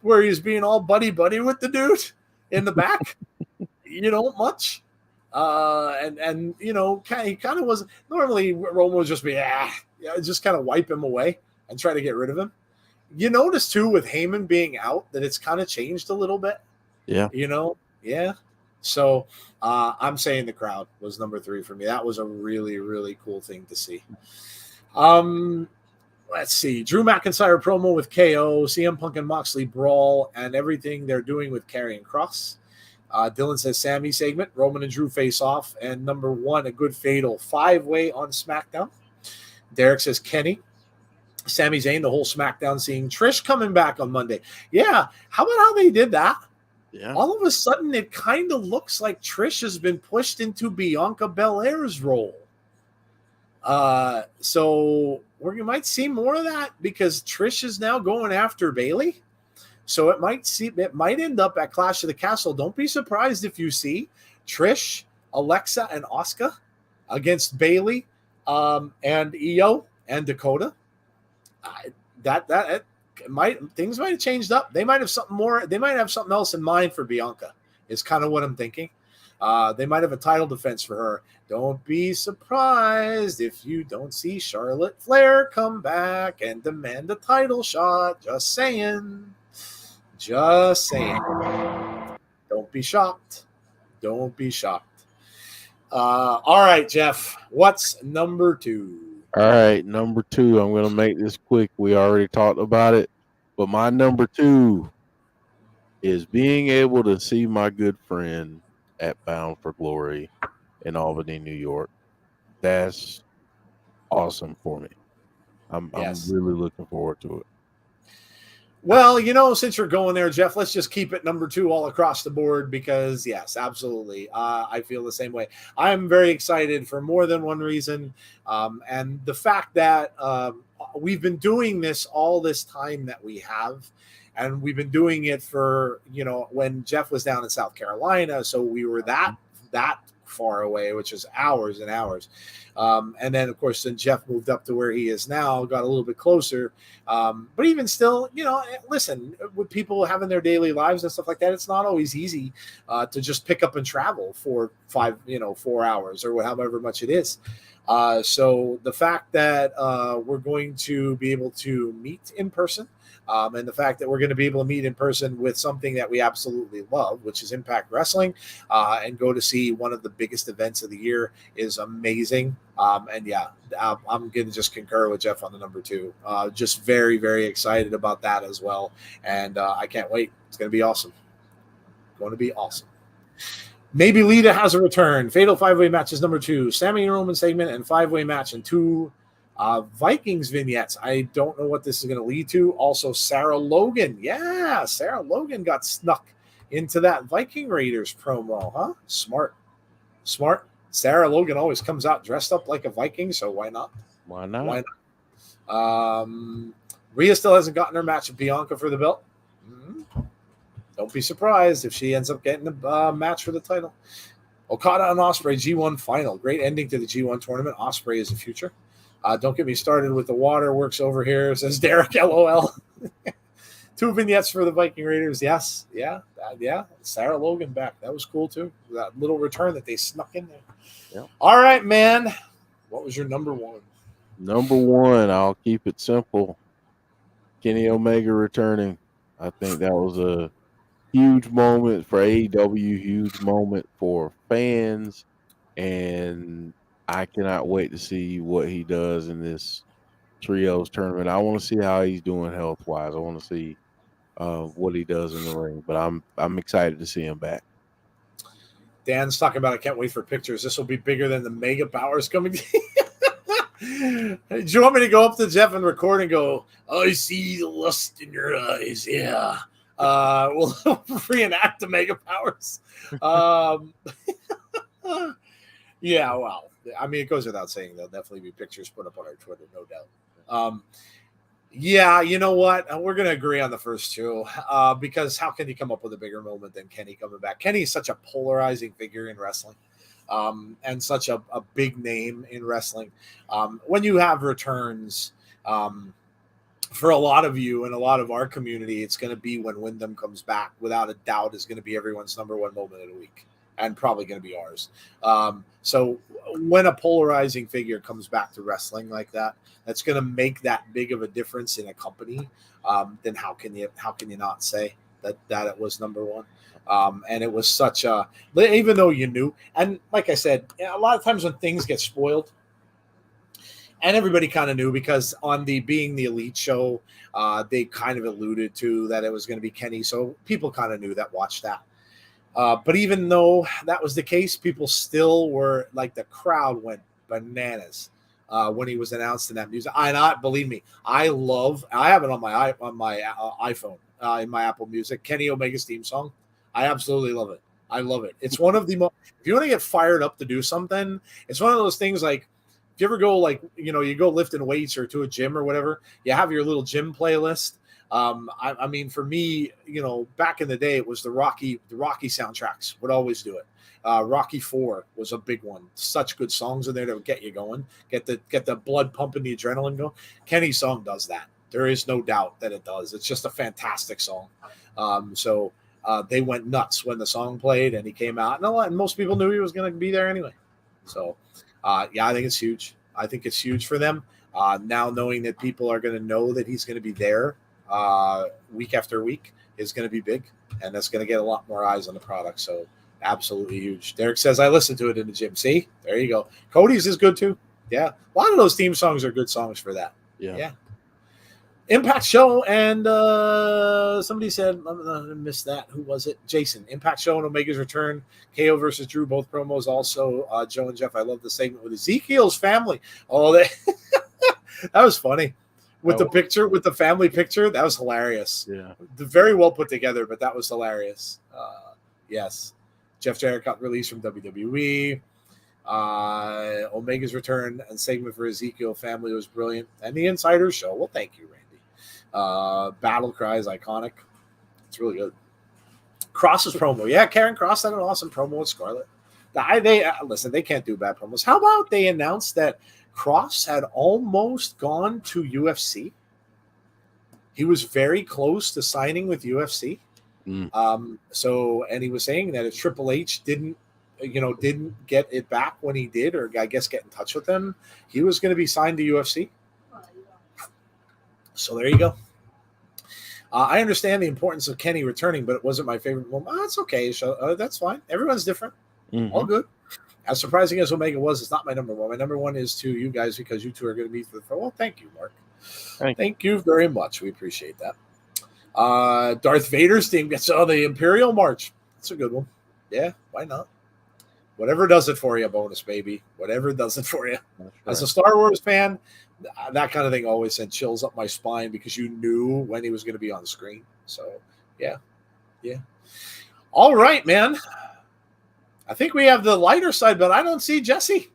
where he's being all buddy-buddy with the dude in the back? Much. He kind of was. Normally, Roman would just be, just kind of wipe him away and try to get rid of him. You notice, too, with Heyman being out, that it's kind of changed a little bit. Yeah. Yeah. So I'm saying the crowd was number 3 for me. That was a really, really cool thing to see. Let's see. Drew McIntyre promo with KO, CM Punk and Moxley brawl, and everything they're doing with Karrion Kross. Dylan says Sammy segment, Roman and Drew face off, and number 1, a good fatal 5-way on SmackDown. Derek says Kenny. Sami Zayn, the whole SmackDown, seeing Trish coming back on Monday. Yeah, how about how they did that? Yeah. All of a sudden, it kind of looks like Trish has been pushed into Bianca Belair's role. So we might see more of that because Trish is now going after Bayley. So it might end up at Clash of the Castle. Don't be surprised if you see Trish, Alexa, and Asuka against Bayley, and Io and Dakota. Things might have changed up. They might have something more. They might have something else in mind for Bianca is kind of what I'm thinking. They might have a title defense for her. Don't be surprised if you don't see Charlotte Flair come back and demand a title shot. Just saying. Just saying. Don't be shocked. Don't be shocked. All right, Jeff. What's number 2? All right, number 2. I'm going to make this quick. We already talked about it. But my number 2 is being able to see my good friend at Bound for Glory in Albany, New York. That's awesome for me. I'm really looking forward to it. Well, you know, since you're going there, Jeff, let's just keep it number 2 all across the board because, yes, absolutely. I feel the same way. I'm very excited for more than one reason. And the fact that we've been doing this all this time that we have, and we've been doing it for, you know, when Jeff was down in South Carolina. So we were that far away, which is hours and hours. And then, of course, then Jeff moved up to where he is now, got a little bit closer. But even still, you know, listen, with people having their daily lives and stuff like that, it's not always easy to just pick up and travel for 4 hours or however much it is. So the fact that we're going to be able to meet in person, and the fact that we're going to be able to meet in person with something that we absolutely love, which is Impact Wrestling, and go to see one of the biggest events of the year is amazing. And yeah, I'm going to just concur with Jeff on the number 2. Just very, very excited about that as well. And I can't wait. It's going to be awesome. Going to be awesome. Maybe Lita has a return. Fatal 5-way match is number 2. Sammy and Roman segment and 5-way match and 2 Vikings vignettes. I don't know what this is going to lead to. Also, Sarah Logan. Yeah, Sarah Logan got snuck into that Viking Raiders promo, huh? Smart. Sarah Logan always comes out dressed up like a Viking, so why not? Why not? Rhea still hasn't gotten her match with Bianca for the belt. Don't be surprised if she ends up getting a match for the title. Okada and Ospreay G1 final. Great ending to the G1 tournament. Ospreay is the future. Don't get me started with the waterworks over here, says Derek, LOL. 2 vignettes for the Viking Raiders. Yes. Yeah. Sarah Logan back. That was cool, too. That little return that they snuck in there. Yeah. All right, man. What was your number 1? Number 1, I'll keep it simple. Kenny Omega returning. I think that was a huge moment for AEW, huge moment for fans, and I cannot wait to see what he does in this trios tournament. I want to see how he's doing health-wise. I want to see what he does in the ring, but I'm excited to see him back. Dan's talking about I can't wait for pictures. This will be bigger than the Mega Powers coming. Do you want me to go up to Jeff and record and go, I see the lust in your eyes. Yeah. We'll reenact the Mega Powers. Yeah, well, I mean, it goes without saying there'll definitely be pictures put up on our Twitter, no doubt. Yeah, you know what? We're going to agree on the first 2 because how can you come up with a bigger moment than Kenny coming back? Kenny is such a polarizing figure in wrestling and such a big name in wrestling. When you have returns, for a lot of you and a lot of our community, it's going to be when Wyndham comes back. Without a doubt, is going to be everyone's number 1 moment of the week. And probably going to be ours. So when a polarizing figure comes back to wrestling like that, that's going to make that big of a difference in a company. Then how can you not say that it was number 1? And it was such a, even though you knew, and like I said, a lot of times when things get spoiled, and everybody kind of knew because on the Being the Elite show, they kind of alluded to that it was going to be Kenny, so people kind of knew that watched that. But even though that was the case, people still were like, the crowd went bananas when he was announced in that music. Believe me, I have it on my iPhone in my Apple Music. Kenny Omega's theme song. I absolutely love it. I love it. It's one of the most. If you want to get fired up to do something, it's one of those things like. If you ever go you go lifting weights or to a gym or whatever, you have your little gym playlist. I mean, for me, back in the day, it was the Rocky soundtracks would always do it. Rocky IV was a big one. Such good songs in there that would get you going, get the blood pumping, the adrenaline going. Kenny's song does that. There is no doubt that it does. It's just a fantastic song. So they went nuts when the song played and he came out. And most people knew he was going to be there anyway. So, yeah, I think it's huge. I think it's huge for them. Now knowing that people are going to know that he's going to be there week after week is going to be big. And that's going to get a lot more eyes on the product. So, absolutely huge. Derek says, I listened to it in the gym. See? There you go. Cody's is good too. Yeah. A lot of those theme songs are good songs for that. Yeah. Impact Show and somebody said, I missed that. Who was it? Jason. Impact Show and Omega's return. KO versus Drew, both promos. Also, Joe and Jeff. I love the segment with Ezekiel's family. Oh, that was funny. With the picture, with the family picture, that was hilarious. Yeah. Very well put together, but that was hilarious. Yes. Jeff Jarrett got released from WWE. Omega's return and segment for Ezekiel family was brilliant. And the Insider Show. Well, thank you, Randy. Battle Cry is iconic. It's really good. Cross's promo. Yeah, Karen Cross had an awesome promo with Scarlett. Listen, they can't do bad promos. How about they announced that Cross had almost gone to UFC? He was very close to signing with UFC. So, and he was saying that if Triple H didn't get it back when he did, or I guess get in touch with them, he was going to be signed to UFC. So there you go. I understand the importance of Kenny returning, but it wasn't my favorite moment. That's okay. So, that's fine. Everyone's different. All good. As surprising as Omega was, it's not my number one. My number one is to you guys because you two are going to be for the well. Thank you, Mark. Thank you very much. We appreciate that. Darth Vader's team gets the Imperial March. That's a good one. Yeah, why not? Whatever does it for you, bonus baby. Whatever does it for you. As a Star Wars fan, that kind of thing always sent chills up my spine because you knew when he was going to be on the screen. So, yeah. All right, man. I think we have the lighter side, but I don't see Jesse.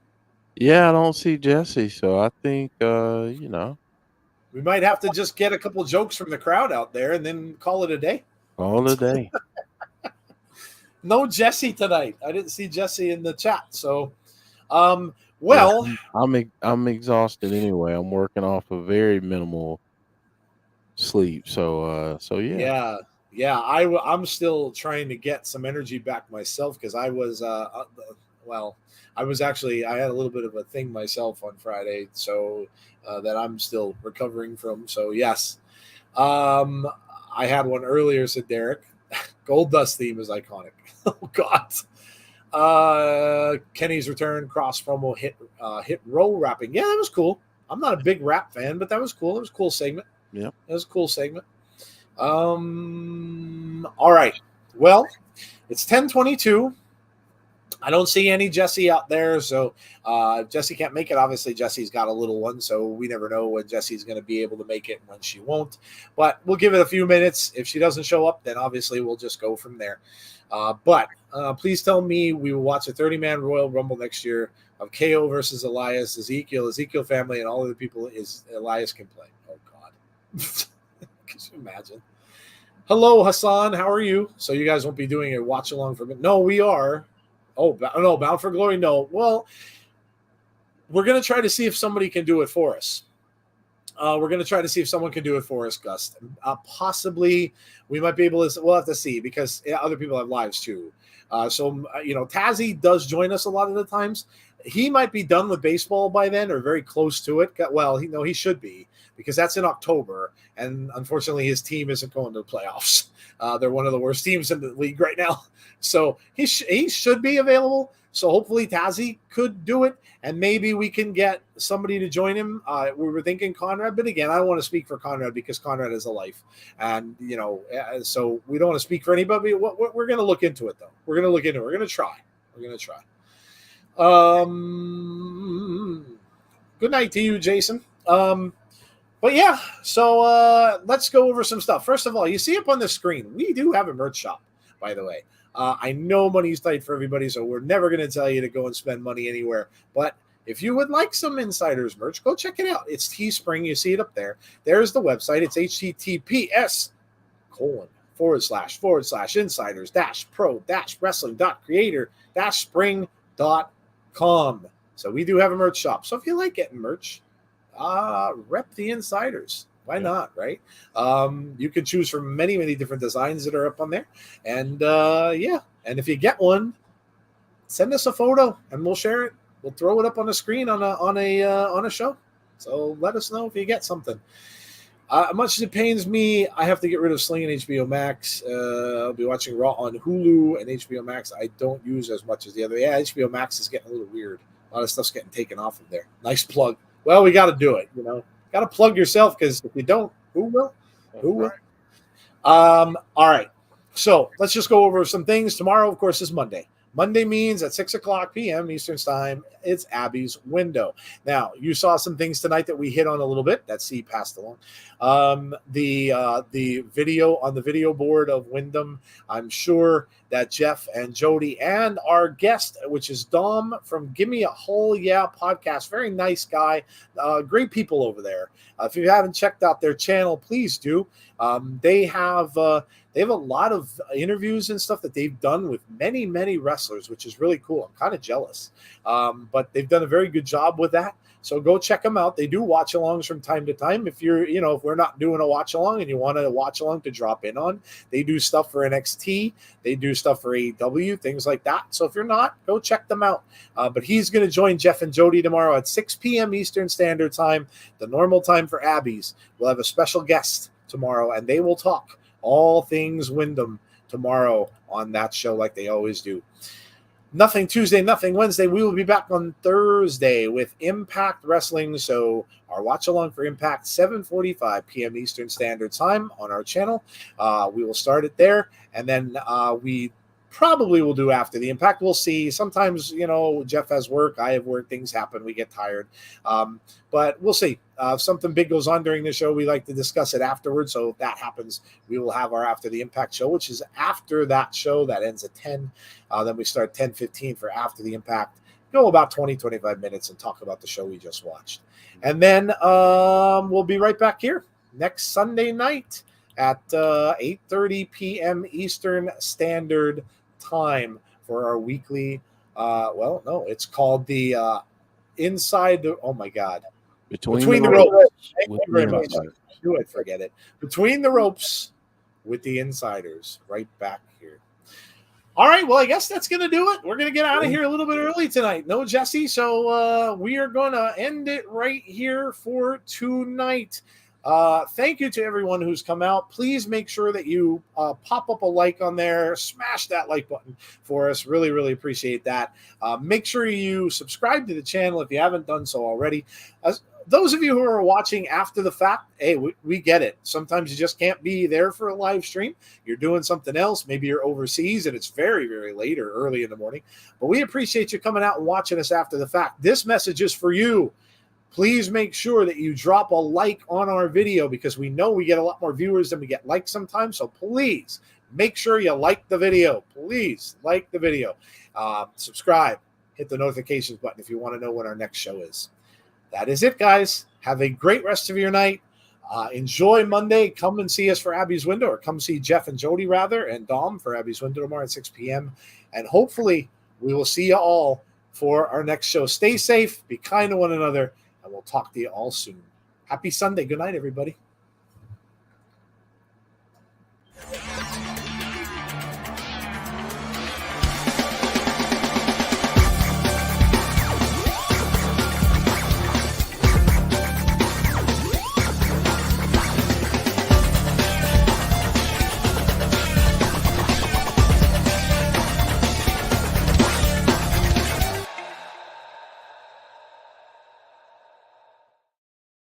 Yeah, I don't see Jesse. So I think, we might have to just get a couple jokes from the crowd out there and then call it a day. All a day. No Jesse tonight. I didn't see Jesse in the chat. So, well, I'm exhausted anyway. I'm working off a very minimal sleep. So yeah. Yeah. I'm still trying to get some energy back myself because I was, I had a little bit of a thing myself on Friday. So, that I'm still recovering from. So, yes. I had one earlier, said Derek. Gold Dust theme is iconic. Oh, God. Kenny's return, cross promo, hit roll rapping. Yeah, that was cool. I'm not a big rap fan, but that was cool. It was a cool segment. Yeah. It was a cool segment. All right. Well, it's 10:22. I don't see any Jesse out there, so Jesse can't make it. Obviously, Jesse's got a little one, so we never know when Jesse's going to be able to make it and when she won't. But we'll give it a few minutes. If she doesn't show up, then obviously we'll just go from there. But please tell me we will watch a 30-man Royal Rumble next year of KO versus Elias, Ezekiel family, and all of the people Elias can play. Oh, God. Can you imagine? Hello, Hassan. How are you? So you guys won't be doing a watch-along for me? No, we are. Oh, no, Bound for Glory? No. Well, we're going to try to see if somebody can do it for us. We're going to try to see if someone can do it for us, Gus. Possibly, we might be able to. We'll have to see because other people have lives too. Tazzy does join us a lot of the times. He might be done with baseball by then or very close to it. Well, he should be because that's in October. And unfortunately, his team isn't going to the playoffs. They're one of the worst teams in the league right now. So he should be available. So hopefully Tazzy could do it, and maybe we can get somebody to join him. We were thinking Conrad, but again, I don't want to speak for Conrad because Conrad is a life. And, so we don't want to speak for anybody. We're going to look into it, though. We're going to look into it. We're going to try. Good night to you, Jason. But yeah, so let's go over some stuff. First of all, you see up on the screen, we do have a merch shop, by the way. I know money's tight for everybody, so we're never going to tell you to go and spend money anywhere. But if you would like some Insiders merch, go check it out. It's Teespring. You see it up there. There's the website. It's https://insiders-pro-wrestling.creator-spring.com. So we do have a merch shop. So if you like getting merch, rep the Insiders. Why not, right? You can choose from many, many different designs that are up on there. And and if you get one, send us a photo and we'll share it. We'll throw it up on the screen on a show. So let us know if you get something. Much as it pains me, I have to get rid of Sling and HBO Max. I'll be watching Raw on Hulu and HBO Max. I don't use as much as the other. Yeah, HBO Max is getting a little weird. A lot of stuff's getting taken off of there. Nice plug. Well, we got to do it, Got to plug yourself, because if you don't, who will? Who will? All right. So let's just go over some things. Tomorrow, of course, is Monday. Monday means at 6 o'clock p.m. Eastern Time, it's Abby's Window. Now, you saw some things tonight that we hit on a little bit that C passed along. The video on the video board of Wyndham, I'm sure that Jeff and Jody and our guest, which is Dom from Gimme a Hole Yeah podcast, very nice guy, great people over there. If you haven't checked out their channel, please do. They have a lot of interviews and stuff that they've done with many, many wrestlers, which is really cool. I'm kind of jealous. But they've done a very good job with that. So go check them out. They do watch alongs from time to time. If if we're not doing a watch along and you want a watch along to drop in on, they do stuff for NXT. They do stuff for AEW, things like that. So if you're not, go check them out. But he's going to join Jeff and Jody tomorrow at 6 p.m. Eastern Standard Time, the normal time for Abby's. We'll have a special guest tomorrow, and they will talk all things Wyndham tomorrow on that show like they always do. Nothing Tuesday, nothing Wednesday. We will be back on Thursday with Impact Wrestling. So our watch along for Impact, 7:45 p.m. Eastern Standard Time on our channel. We will start it there, and then we probably will do after the Impact. We'll see. Sometimes, Jeff has work, I have work, things happen, we get tired. But we'll see. If something big goes on during the show, we like to discuss it afterwards. So if that happens, we will have our After the Impact show, which is after that show that ends at 10. Then we start 10:15 for After the Impact. Go about 20, 25 minutes and talk about the show we just watched. And then we'll be right back here next Sunday night at 8:30 p.m. Eastern Standard Time for our weekly it's called the Inside the Between the Ropes. Thank you very much. Do it, forget it. Between the Ropes with the Insiders. Right back here. All right, well, I guess that's going to do it. We're going to get out of here a little bit early tonight. No Jesse, so we are going to end it right here for tonight. Thank you to everyone who's come out. Please make sure that you pop up a like on there. Smash that like button for us. Really, really appreciate that. Make sure you subscribe to the channel if you haven't done so already. Those of you who are watching after the fact, hey, we get it. Sometimes you just can't be there for a live stream. You're doing something else. Maybe you're overseas and it's very, very late or early in the morning. But we appreciate you coming out and watching us after the fact. This message is for you. Please make sure that you drop a like on our video, because we know we get a lot more viewers than we get likes sometimes. So please make sure you like the video. Please like the video. Subscribe. Hit the notifications button if you want to know when our next show is. That is it, guys. Have a great rest of your night. Enjoy Monday. Come and see us for Abby's Window, or come see Jeff and Jody, rather, and Dom for Abby's Window tomorrow at 6 p.m. And hopefully we will see you all for our next show. Stay safe. Be kind to one another. And we'll talk to you all soon. Happy Sunday. Good night, everybody.